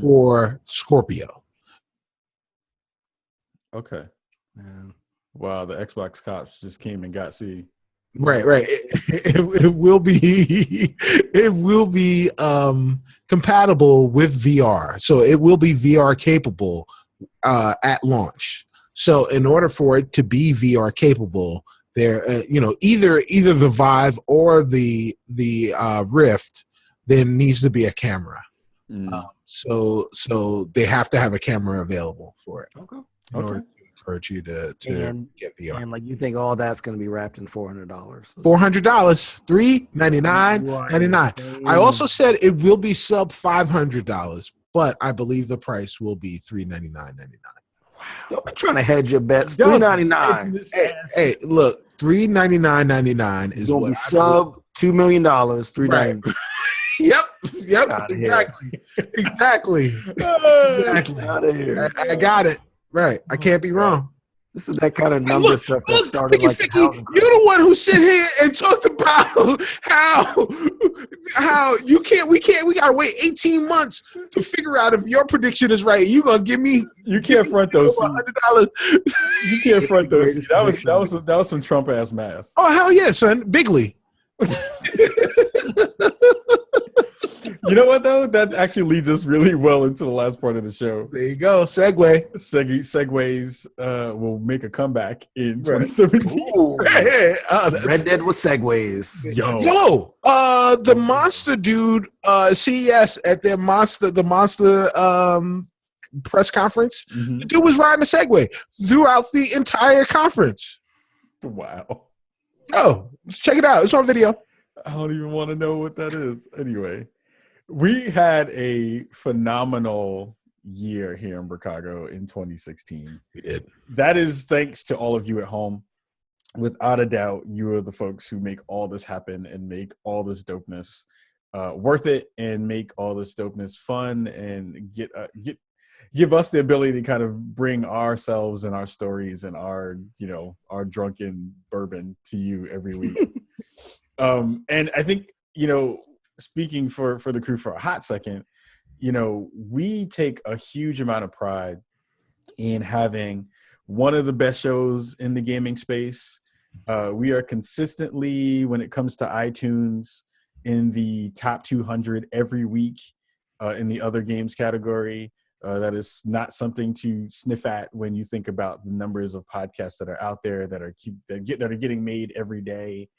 for Scorpio. Okay. Man. Wow, the Xbox cops just came and got C. Right. It will be compatible with VR, so it will be VR capable at launch. So, in order for it to be VR capable, there, either the Vive or the Rift, there needs to be a camera. So they have to have a camera available for it. Okay. In order to encourage you to get VR. And like you think all that's going to be wrapped in $400. $400, $399.99. I also said it will be sub $500, but I believe the price will be $399.99. Wow. Don't be trying to hedge your bets. $399. Hey, look, $399.99 is gonna be sub $2 million. $399. Right. Yep. Exactly. Out of here. I got it. Right. I can't be wrong. This is that kind of number stuff that started like Ficky, you're the one who sit here and talked about how we gotta wait 18 months to figure out if your prediction is right. You gonna give me you can't front those $100. You can't front those. That was some Trump ass math. Oh hell yeah, son. Bigly. You know what though? That actually leads us really well into the last part of the show. There you go. Segways will make a comeback in 2017. Red Dead with Segways. Yo, the Monster dude, CES at the Monster press conference. The dude was riding a Segway throughout the entire conference. Wow. Oh, check it out. It's on video. I don't even want to know what that is. Anyway. We had a phenomenal year here in Brookago in 2016. We did. That is thanks to all of you at home. Without a doubt, you are the folks who make all this happen and make all this dopeness worth it and make all this dopeness fun and give us the ability to kind of bring ourselves and our stories and our drunken bourbon to you every week. And I think, speaking for the crew for a hot second, we take a huge amount of pride in having one of the best shows in the gaming space. We are consistently, when it comes to iTunes, in the top 200 every week in the other games category. That is not something to sniff at when you think about the numbers of podcasts that are out there that are getting made every day,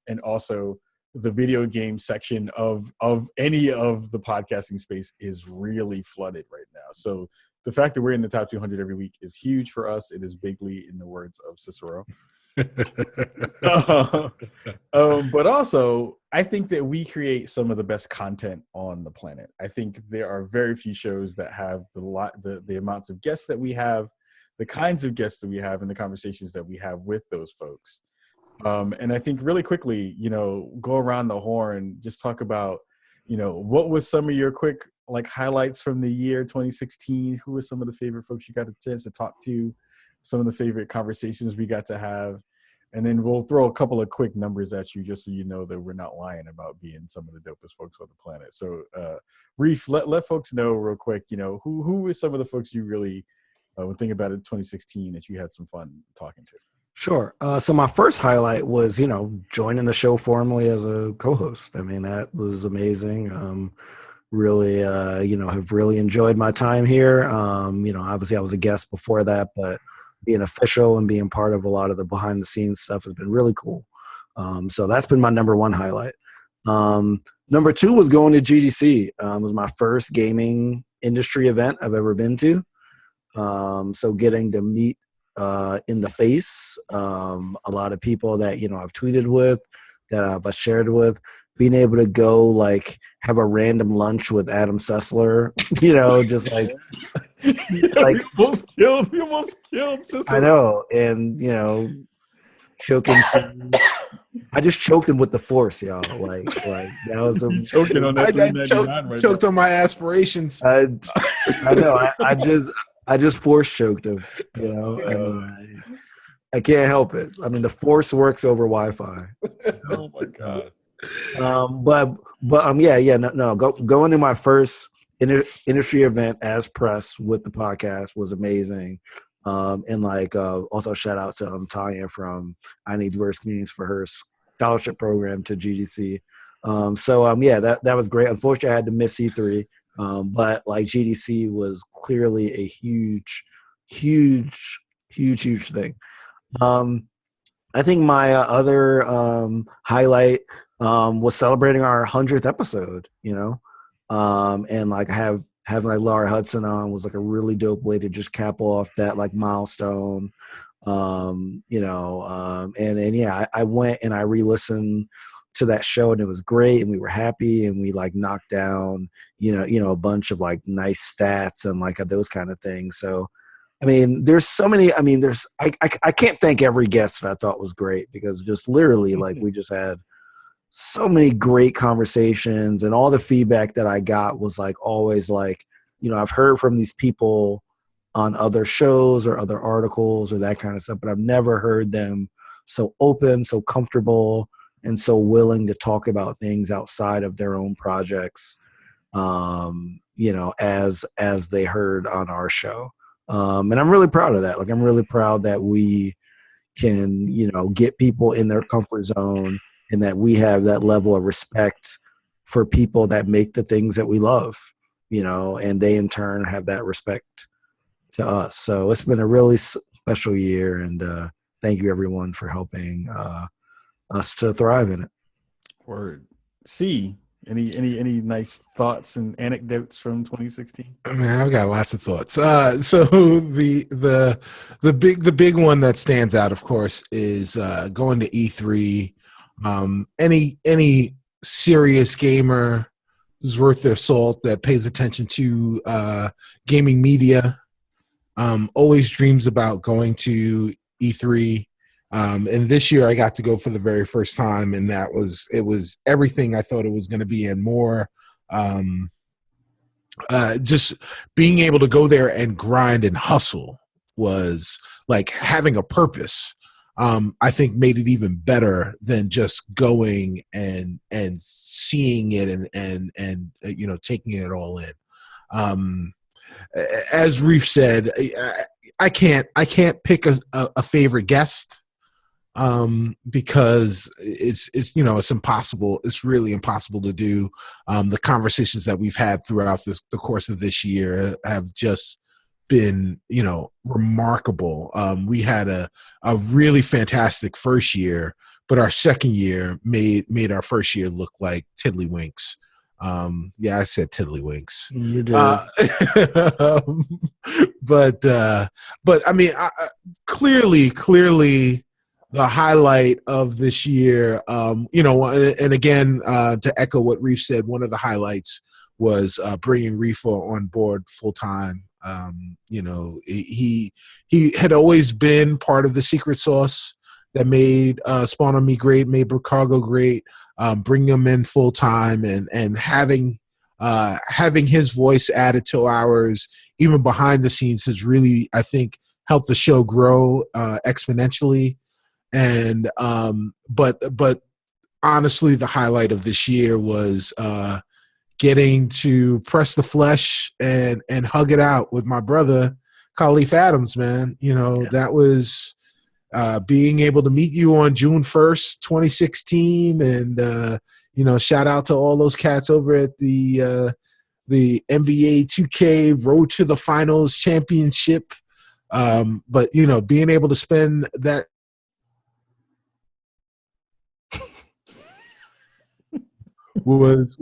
and also the video game section of any of the podcasting space is really flooded right now. So the fact that we're in the top 200 every week is huge for us. It is bigly, in the words of Cicero. But also, I think that we create some of the best content on the planet. I think there are very few shows that have the amounts of guests that we have, the kinds of guests that we have, and the conversations that we have with those folks. And I think really quickly, go around the horn, just talk about, what was some of your quick highlights from the year 2016? Who were some of the favorite folks you got a chance to talk to? Some of the favorite conversations we got to have, and then we'll throw a couple of quick numbers at you just so you know that we're not lying about being some of the dopest folks on the planet. So, Reef, let folks know real quick, who were some of the folks you really when thinking about it 2016 that you had some fun talking to. Sure. So my first highlight was, joining the show formally as a co-host. I mean, that was amazing. Really, have really enjoyed my time here. Obviously I was a guest before that, but being official and being part of a lot of the behind the scenes stuff has been really cool. So that's been my number one highlight. Number 2 was going to GDC. It was my first gaming industry event I've ever been to. So getting to meet in the face a lot of people that I've tweeted with, that I've shared with, being able to go like have a random lunch with Adam Sessler, just like like you almost killed Cicero. I know, and choking. I just choked him with the force, y'all. Like that was choking on that $3.99 right choked now. on my aspirations. I know. I just force choked him. And I can't help it. I mean, the force works over Wi-Fi. Oh my god. Going to my first industry event as press with the podcast was amazing. And also shout out to Tanya from I Need Diverse Communities for her scholarship program to GDC. That was great. Unfortunately, I had to miss E3, but like GDC was clearly a huge thing. I think my other highlight was celebrating our 100th episode. And like having like Laura Hudson on was like a really dope way to just cap off that like milestone. I went and I re-listened to that show, and it was great, and we were happy, and we like knocked down a bunch of like nice stats and like those kind of things. So I mean, there's so many. I mean, I can't thank every guest that I thought was great, because just literally like we just had so many great conversations, and all the feedback that I got was like always like, I've heard from these people on other shows or other articles or that kind of stuff, but I've never heard them so open, so comfortable, and so willing to talk about things outside of their own projects, as they heard on our show. And I'm really proud of that. Like, I'm really proud that we can, get people in their comfort zone, and that we have that level of respect for people that make the things that we love, and they in turn have that respect to us. So it's been a really special year, and thank you everyone for helping us to thrive in it. Word. C, any nice thoughts and anecdotes from 2016? I mean, I've got lots of thoughts. So the big one that stands out, of course, is going to E3. Any serious gamer who's worth their salt, that pays attention to gaming media, always dreams about going to E3. And this year I got to go for the very first time, and it was everything I thought it was going to be and more. Just being able to go there and grind and hustle was like having a purpose. I think made it even better than just going and seeing it and taking it all in. As Reef said, I can't pick a favorite guest, because it's impossible. It's really impossible to do. The conversations that we've had throughout the course of this year have just been, remarkable. We had a really fantastic first year, but our second year made our first year look like tiddlywinks. I said tiddlywinks. You did. But I mean, clearly the highlight of this year, and again, to echo what Reef said, one of the highlights was bringing Reef on board full time. He had always been part of the secret sauce that made Spawn on Me great, made Brookago great. Bringing him in full time and having his voice added to ours, even behind the scenes, has really, I think, helped the show grow exponentially. And but honestly, the highlight of this year was getting to press the flesh and hug it out with my brother Kahlief Adams, man. That was being able to meet you on June 1st, 2016, and shout out to all those cats over at the NBA 2K Road to the Finals Championship. But being able to spend that was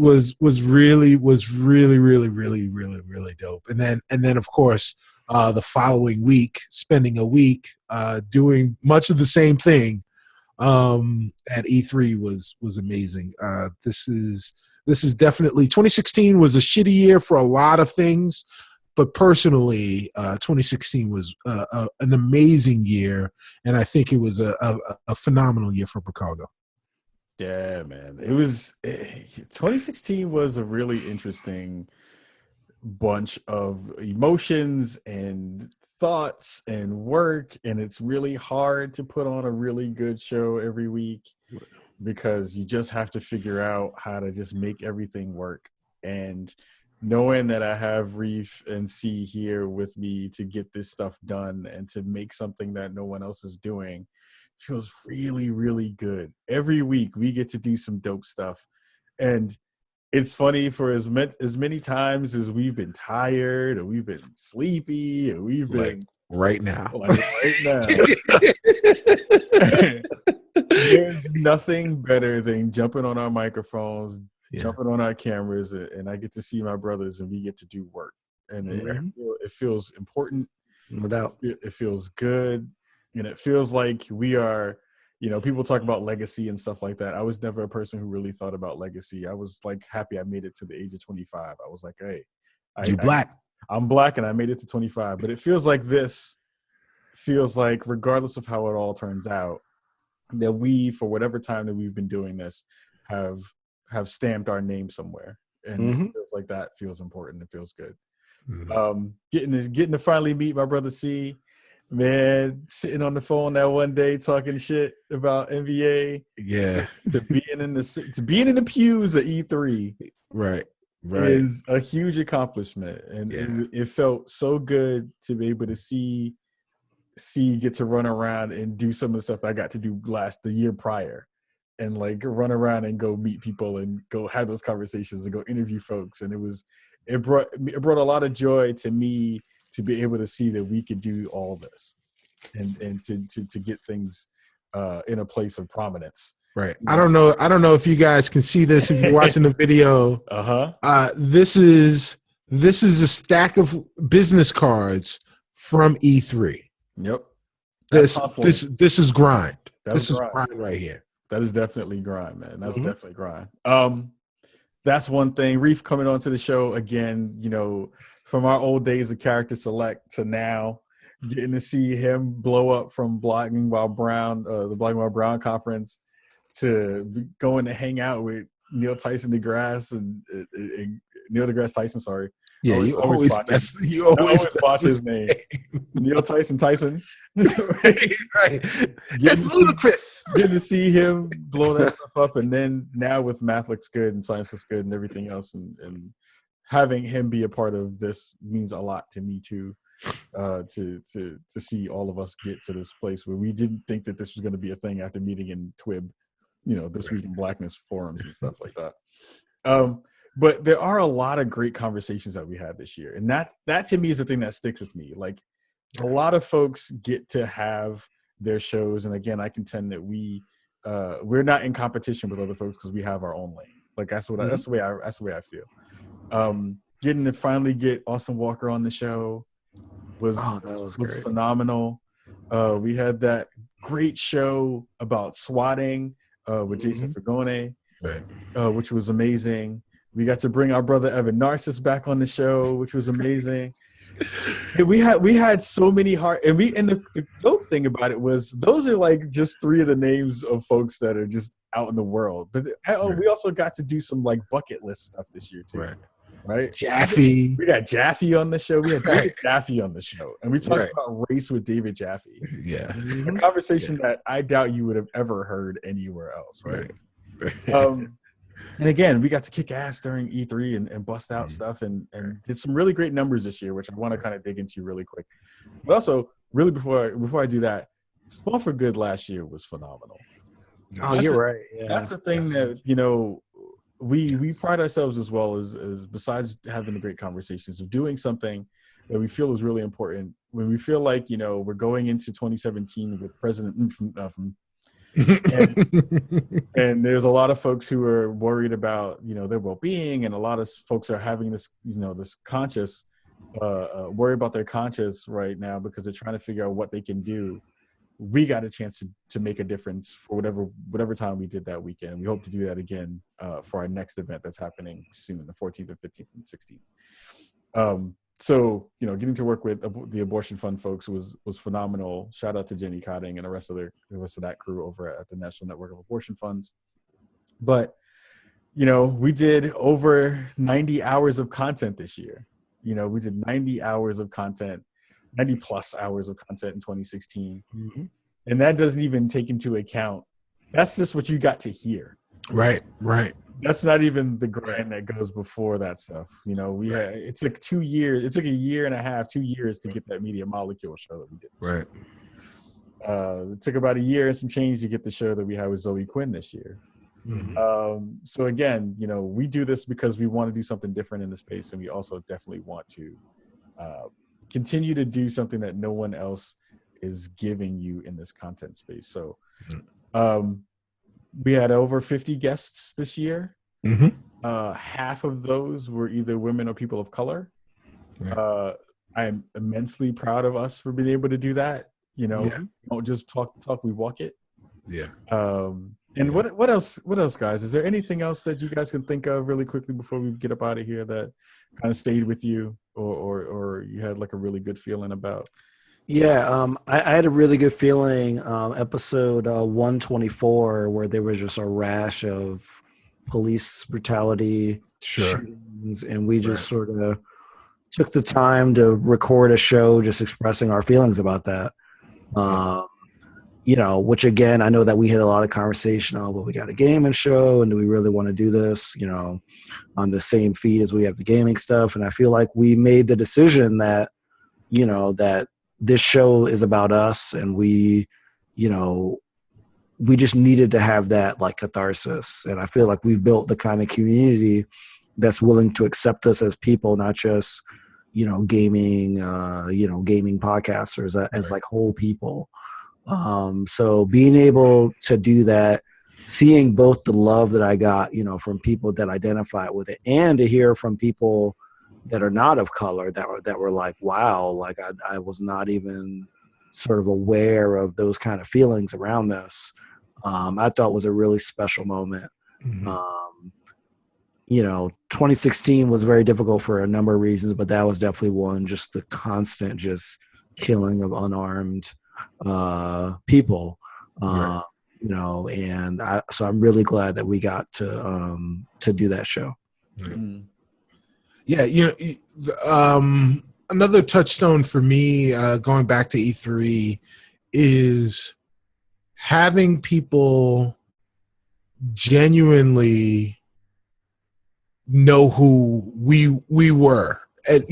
really really dope. And then of course the following week, spending a week doing much of the same thing at E3 was amazing. This is definitely 2016 was a shitty year for a lot of things, but personally, 2016 was an amazing year, and I think it was a phenomenal year for Brookago. Yeah, man. 2016 was a really interesting bunch of emotions and thoughts and work, and it's really hard to put on a really good show every week because you just have to figure out how to just make everything work. And knowing that I have Reef and C here with me to get this stuff done and to make something that no one else is doing feels really, really good. Every week we get to do some dope stuff. And it's funny, for as many times as we've been tired or we've been sleepy or we've been right now. There's nothing better than jumping on our microphones, jumping on our cameras, and I get to see my brothers and we get to do work. And it feels important. No doubt. It feels good. And it feels like we are, people talk about legacy and stuff like that. I was never a person who really thought about legacy. I was like happy I made it to the age of 25. I was like, hey, I'm black and I made it to 25. But it feels like regardless of how it all turns out, that we, for whatever time that we've been doing this, have stamped our name somewhere. And it feels like that feels important. It feels good. Getting to finally meet my brother C. Man, sitting on the phone that one day talking shit about NBA. Yeah. to being in the pews at E3. Right. Is a huge accomplishment. And it felt so good to be able to see get to run around and do some of the stuff I got to do the year prior. And like run around and go meet people and go have those conversations and go interview folks. And it brought a lot of joy to me to be able to see that we could do all this and to get things in a place of prominence. Right. I don't know if you guys can see this if you're watching the video. This is a stack of business cards from E3. Yep. This is grind. This is grind right here. That is definitely grind, man. That's definitely grind. That's one thing. Reef coming onto the show again, from our old days of Character Select to now, getting to see him blow up from Blogging While Brown, the Blogging While Brown conference, to going to hang out with Neil Tyson deGrasse and Neil deGrasse Tyson. Sorry, yeah, you always botch his name. Neil Tyson. right. That's ludicrous. Getting to see him blow that stuff up, and then now with Math Looks Good and Science Looks Good and everything else, and having him be a part of this means a lot to me too. To see all of us get to this place where we didn't think that this was going to be a thing after meeting in TWIB, this Week in Blackness forums and stuff like that. But there are a lot of great conversations that we had this year, and that to me is the thing that sticks with me. Like, a lot of folks get to have their shows, and again, I contend that we're not in competition with other folks because we have our own lane. Like that's the way I feel. Getting to finally get Austin Walker on the show was phenomenal. We had that great show about swatting with Jason Fagone, which was amazing. We got to bring our brother Evan Narcissus back on the show, which was amazing. And we had so many and the dope thing about it was those are like just three of the names of folks that are just out in the world. But we also got to do some like bucket list stuff this year too. Right? Jaffe. We got Jaffe on the show. We had David Jaffe on the show. And we talked about race with David Jaffe. Yeah. A conversation that I doubt you would have ever heard anywhere else, right? And again, we got to kick ass during E3 and bust out stuff and did some really great numbers this year, which I want to kind of dig into really quick. But also, really before I do that, Spawn for Good last year was phenomenal. You're right. Yeah. That's the thing that, we pride ourselves as well as besides having the great conversations of doing something that we feel is really important when we feel like, we're going into 2017 with President And there's a lot of folks who are worried about, their well-being, and a lot of folks are having this, this conscious worry about their conscience right now because they're trying to figure out what they can do. We got a chance to make a difference for whatever time we did that weekend. We hope to do that again for our next event that's happening soon, the 14th and 15th and 16th. So, getting to work with the Abortion Fund folks was phenomenal. Shout out to Jenny Cotting and the rest of that crew over at the National Network of Abortion Funds. But, we did over 90 hours of content this year. We did 90 hours of content, 90 plus hours of content in 2016. Mm-hmm. And that doesn't even take into account, that's just what you got to hear. Right. That's not even the grind that goes before that stuff. It's like 2 years. It's like a year and a half, 2 years to get that Media Molecule show that we did. Right. It took about a year and some change to get the show that we had with Zoe Quinn this year. Mm-hmm. So again, we do this because we want to do something different in the space, and we also definitely want to continue to do something that no one else is giving you in this content space. So we had over 50 guests this year. Mm-hmm. Half of those were either women or people of color. Right. I am immensely proud of us for being able to do that. We don't just talk, we walk it. Yeah. And what else, guys? Is there anything else that you guys can think of really quickly before we get up out of here that kind of stayed with you or you had like a really good feeling about? Yeah, I had a really good feeling episode 124, where there was just a rash of police brutality shootings, and we just sort of took the time to record a show just expressing our feelings about that. Which again, I know that we had a lot of conversation, but we got a gaming show, and do we really want to do this, on the same feed as we have the gaming stuff? And I feel like we made the decision that, that this show is about us, and we just needed to have that like catharsis. And I feel like we've built the kind of community that's willing to accept us as people, not just, gaming podcasters as like whole people. So being able to do that, seeing both the love that I got, from people that identify with it, and to hear from people that are not of color that were like, wow, like I was not even sort of aware of those kind of feelings around this. I thought was a really special moment. Mm-hmm. 2016 was very difficult for a number of reasons, but that was definitely one, just the constant just killing of unarmed people. And so I'm really glad that we got to do that show. Mm-hmm. Yeah, another touchstone for me going back to E3 is having people genuinely know who we were, and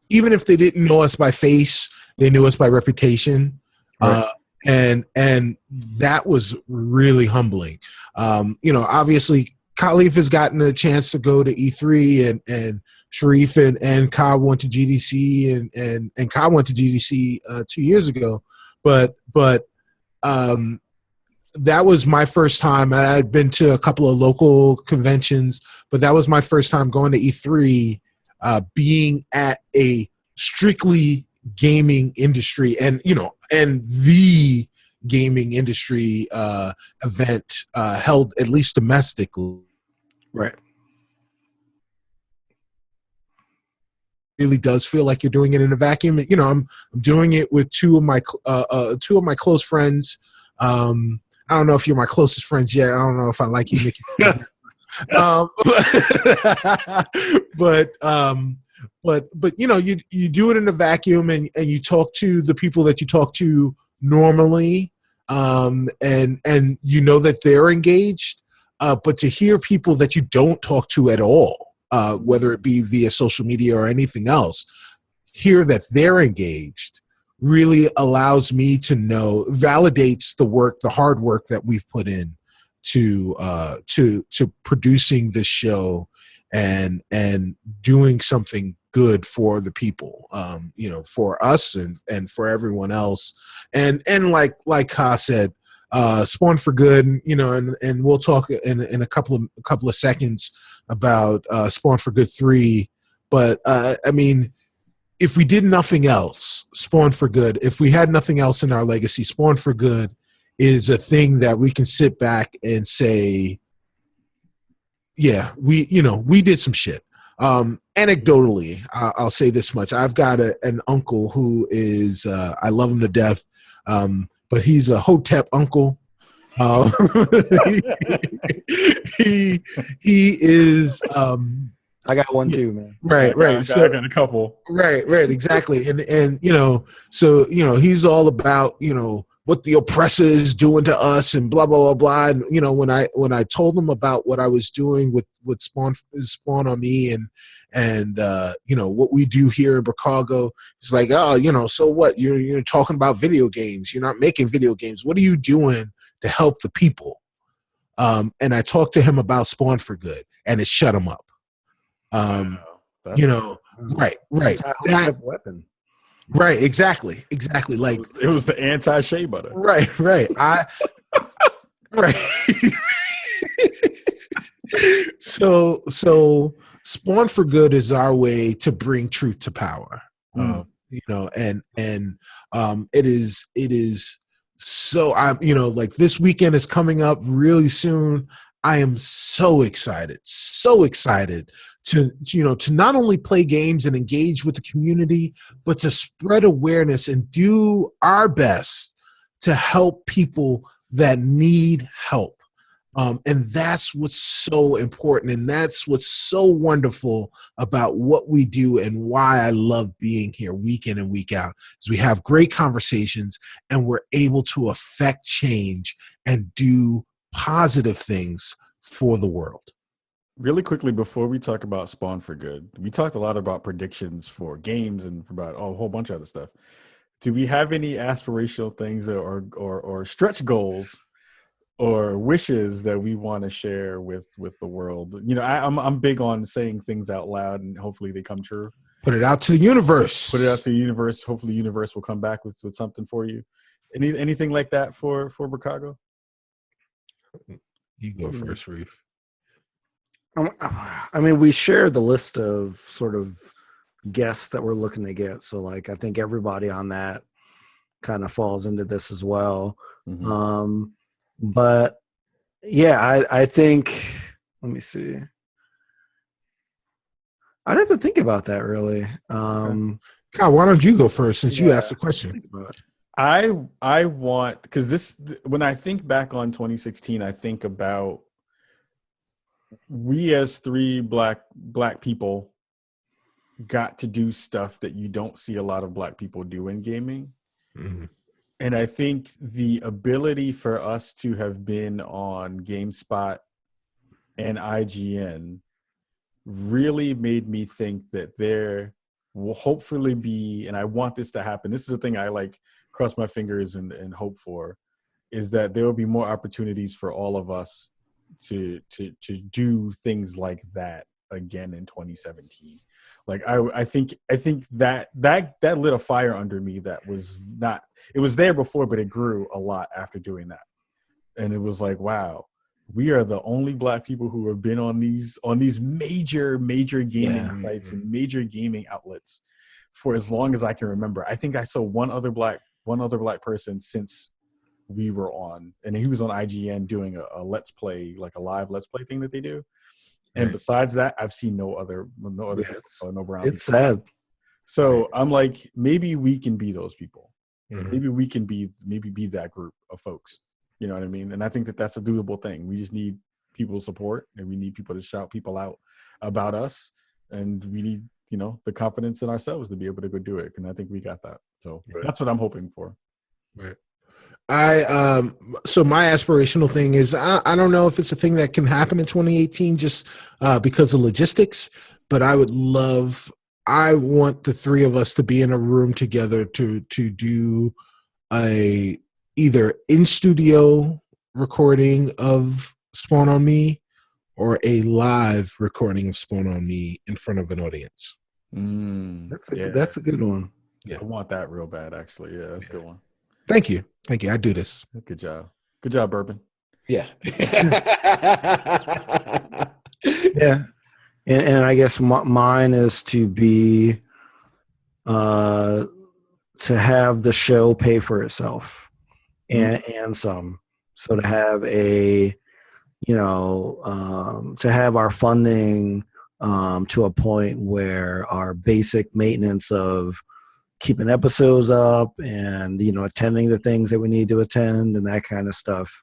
even if they didn't know us by face, they knew us by reputation. Right. And that was really humbling. Obviously Kahlief has gotten a chance to go to E3, and Shareef and Ka went to GDC, and Ka went to GDC 2 years ago. But that was my first time. I had been to a couple of local conventions, but that was my first time going to E3, being at a strictly gaming industry and the gaming industry event held at least domestically. Right. Really does feel like you're doing it in a vacuum. I'm doing it with two of my close friends. I don't know if you're my closest friends yet. I don't know if I like you, Mickey. But you do it in a vacuum, and you talk to the people that you talk to normally, and that they're engaged. But to hear people that you don't talk to at all, whether it be via social media or anything else, hear that they're engaged really allows me to know, validates the hard work that we've put in to producing this show and doing something good for the people, for us and for everyone else. And like Ka said, Spawn for Good, you know, and we'll talk in a couple of seconds about Spawn for Good 3. But I mean, if we did nothing else, Spawn for Good, if we had nothing else in our legacy, Spawn for Good is a thing that we can sit back and say, yeah, we did some shit. Anecdotally, I'll say this much. I've got an uncle who is, I love him to death, but he's a Hotep uncle. He is. I got one too, man. Right. So I got a couple. Right. Exactly. And so he's all about what the oppressor is doing to us and blah blah blah blah. And when I told him about what I was doing with Spawn on Me and what we do here in Brookago, it's like, oh, so what? You're talking about video games. You're not making video games. What are you doing to help the people? And I talked to him about Spawn for Good, and it shut him up. Wow. Right. That weapon. Right, exactly. Like it was the anti-shea butter. Right. Right. So Spawn for Good is our way to bring truth to power. And it is so like this weekend is coming up really soon. I am so excited to not only play games and engage with the community, but to spread awareness and do our best to help people that need help. And that's what's so important. And that's what's so wonderful about what we do and why I love being here week in and week out is we have great conversations and we're able to affect change and do positive things for the world. Really quickly, before we talk about Spawn for Good, we talked a lot about predictions for games and about a whole bunch of other stuff. Do we have any aspirational things or stretch goals or wishes that we want to share with the world? I'm big on saying things out loud and hopefully they come true. Put it out to the universe. Hopefully the universe will come back with something for you. Anything like that for Brookago? You go first, Reef. I mean, we shared the list of sort of guests that we're looking to get. So, like, I think everybody on that kind of falls into this as well. Mm-hmm. But yeah, I think. Let me see. I'd have to think about that really. Kyle, why don't you go first since you asked the question? I want, because when I think back on 2016, I think about we as three black people got to do stuff that you don't see a lot of black people do in gaming. Mm-hmm. And I think the ability for us to have been on GameSpot and IGN really made me think that there will hopefully be, and I want this to happen. This is the thing I cross my fingers and hope for, is that there will be more opportunities for all of us to do things like that again in 2017. Like I think that lit a fire under me that was not, it was there before, but it grew a lot after doing that. And it was like, wow, we are the only black people who have been on these major gaming sites and major gaming outlets for as long as I can remember. I think I saw one other black person since we were on, and he was on IGN doing a let's play, like a live let's play thing that they do. And besides that, I've seen no other no brown. It's sad. So I'm like, maybe we can be those people. Mm-hmm. Maybe we can be that group of folks. You know what I mean? And I think that that's a doable thing. We just need people's support, and we need people to shout people out about us, and we need, the confidence in ourselves to be able to go do it. And I think we got that. So that's what I'm hoping for. Right. So my aspirational thing is, I don't know if it's a thing that can happen in 2018 just because of logistics, but I want the three of us to be in a room together to do a either in studio recording of Spawn on Me or a live recording of Spawn on Me in front of an audience. That's a good one. Yeah, I want that real bad, actually. Yeah, that's a good one. Thank you. I do this. Good job. Good job, Bourbon. Yeah. Yeah. And I guess mine is to be to have the show pay for itself and some. So to have a, to have our funding to a point where our basic maintenance of keeping episodes up and, attending the things that we need to attend and that kind of stuff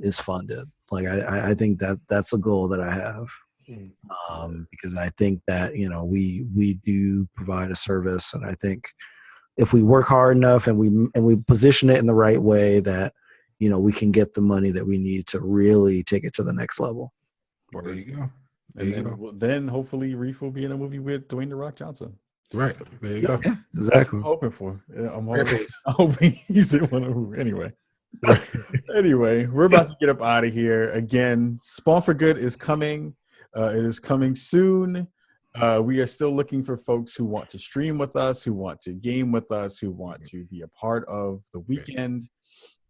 is funded. Like, I think that's a goal that I have. Because I think that, we do provide a service, and I think if we work hard enough and we position it in the right way, that we can get the money that we need to really take it to the next level. There you go. Then hopefully Reef will be in a movie with Dwayne The Rock Johnson. Right. There you go. Yeah, exactly. That's what I'm hoping for. I'm hoping he's in one of them. Anyway. Anyway, we're about to get up out of here. Again, Spawn for Good is coming. It is coming soon. We are still looking for folks who want to stream with us, who want to game with us, who want to be a part of the weekend.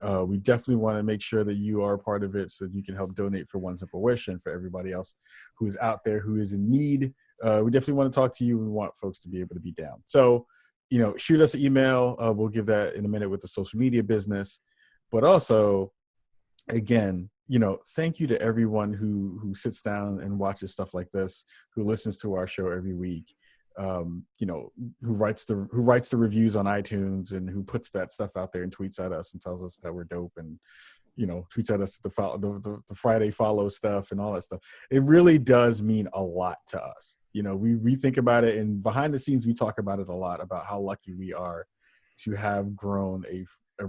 We definitely want to make sure that you are a part of it so that you can help donate for One Simple Wish and for everybody else who is out there who is in need. We definitely want to talk to you. We want folks to be able to be down. So, shoot us an email. We'll give that in a minute with the social media business. But also, again, thank you to everyone who sits down and watches stuff like this, who listens to our show every week, who writes the reviews on iTunes and who puts that stuff out there and tweets at us and tells us that we're dope and, tweets at us the Friday follow stuff and all that stuff. It really does mean a lot to us. We think about it, and behind the scenes, we talk about it a lot, about how lucky we are to have grown a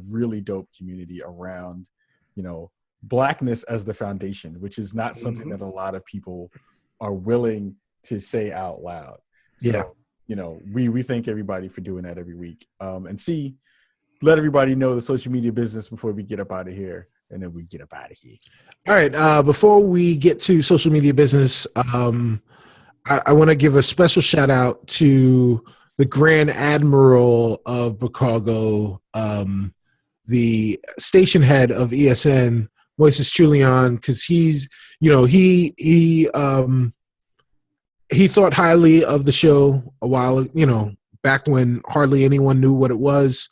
really dope community around, Blackness as the foundation, which is not something that a lot of people are willing to say out loud. So, we thank everybody for doing that every week. And let everybody know the social media business before we get up out of here, and then we get up out of here. All right. Before we get to social media business, I want to give a special shout out to the Grand Admiral of Brookago, the station head of ESN, Moises Chulian, because he's, he thought highly of the show a while, back when hardly anyone knew what it was,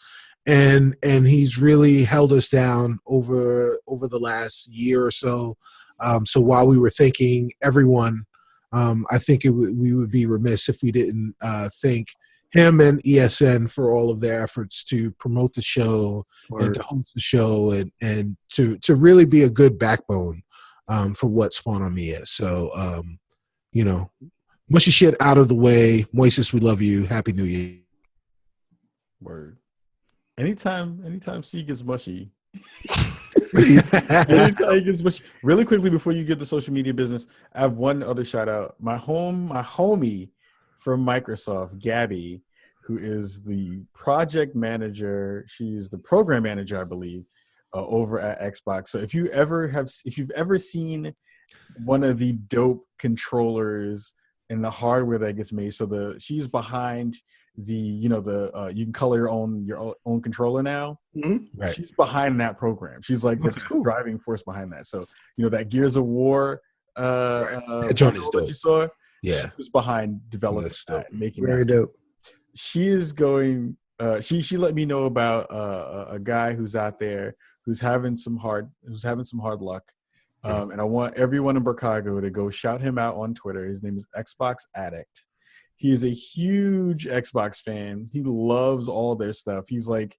and he's really held us down over the last year or so. So while we were thanking everyone, I think we would be remiss if we didn't thank him and ESN for all of their efforts to promote the show and to host the show and to really be a good backbone for what Spawn on Me is. So, mushy shit out of the way. Moises, we love you. Happy New Year. Word. Anytime C gets mushy. Anytime he gets mushy. Really quickly before you get the social media business, I have one other shout out. My homie from Microsoft, Gabby, who is the project manager. She's the program manager, I believe, over at Xbox. So if you've ever seen one of the dope controllers and the hardware that gets made, she's behind you can color your own controller now. Mm-hmm. Right. She's behind that program. She's like the driving force behind that. So that Gears of War that you saw. Yeah, she was behind developing that, making very that dope. She is going. She let me know about a guy who's out there who's having some hard luck, and I want everyone in Brookago to go shout him out on Twitter. His name is Xbox Addict. He is a huge Xbox fan. He loves all their stuff. He's like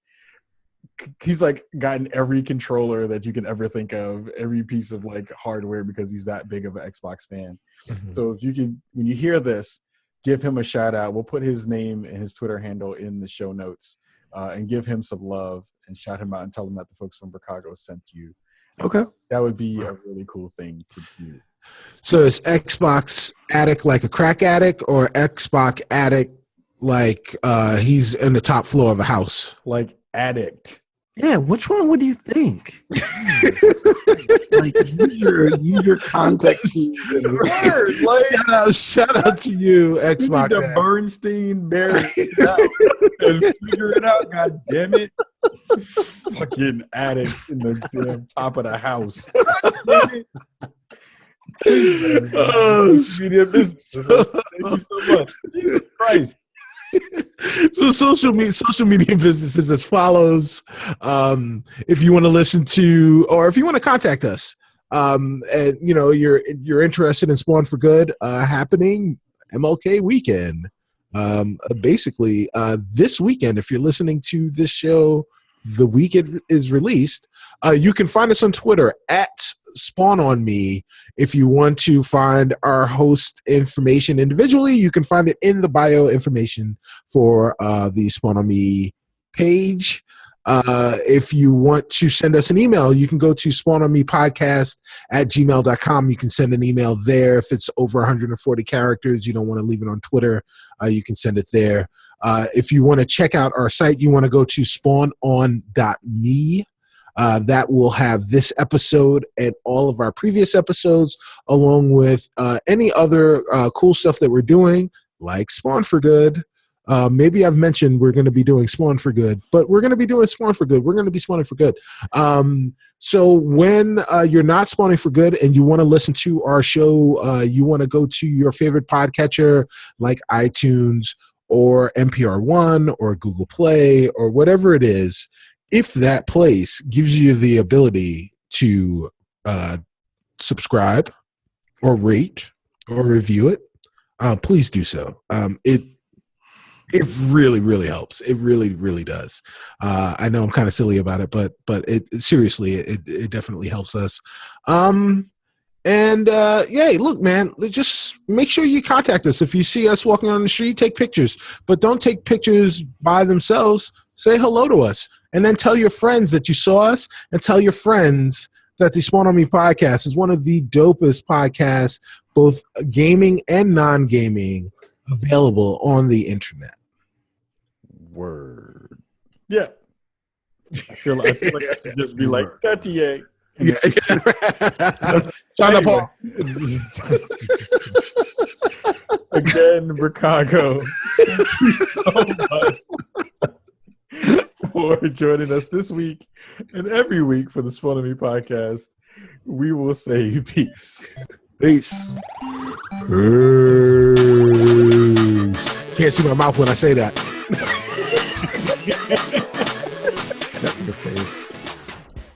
gotten every controller that you can ever think of, every piece of like hardware, because he's that big of an Xbox fan. Mm-hmm. So if you can, when you hear this, give him a shout out. We'll put his name and his Twitter handle in the show notes, and give him some love and shout him out and tell him that the folks from Brookago sent you. Okay. That would be a really cool thing to do. So is Xbox Addict like a crack addict, or Xbox Addict like he's in the top floor of a house? Like addict. Yeah, which one would you think? Like use your context clues. Word, like, shout out to you, Xbox. You need to Bernstein Barry it out and figure it out. God damn it! Fucking attic in the damn top of the house. Media businesses. Thank you so much. Jesus Christ. So social media businesses as follows. If you want to listen to, or if you want to contact us, and you're interested in Spawn for Good happening MLK weekend. Basically, this weekend, if you're listening to this show the week it is released, you can find us on Twitter at Spawn on Me. If you want to find our host information individually, you can find it in the bio information for the Spawn on Me page. If you want to send us an email, you can go to spawnonmepodcast@gmail.com. You can send an email there. If it's over 140 characters, you don't want to leave it on Twitter, you can send it there. If you want to check out our site, you want to go to spawnon.me. That will have this episode and all of our previous episodes, along with any other cool stuff that we're doing, like Spawn for Good. Maybe I've mentioned we're going to be doing Spawn for Good, but we're going to be doing Spawn for Good. We're going to be spawning for good. So when you're not spawning for good and you want to listen to our show, you want to go to your favorite podcatcher like iTunes or NPR One or Google Play or whatever it is. If that place gives you the ability to subscribe or rate or review it, please do so. It really, really helps. It really, really does. I know I'm kind of silly about it, but it seriously, it definitely helps us. Look, man, just make sure you contact us. If you see us walking on the street, take pictures, but don't take pictures by themselves. Say hello to us, and then tell your friends that you saw us, and tell your friends that the Spawn on Me podcast is one of the dopest podcasts, both gaming and non-gaming, available on the internet. Word. Yeah. I feel like I should just be like, Cartier. Yeah. John Paul. Again, Brookago. Thank you so much for joining us this week and every week for the Spawn on Me podcast. We will say peace. Peace. Can't see my mouth when I say that.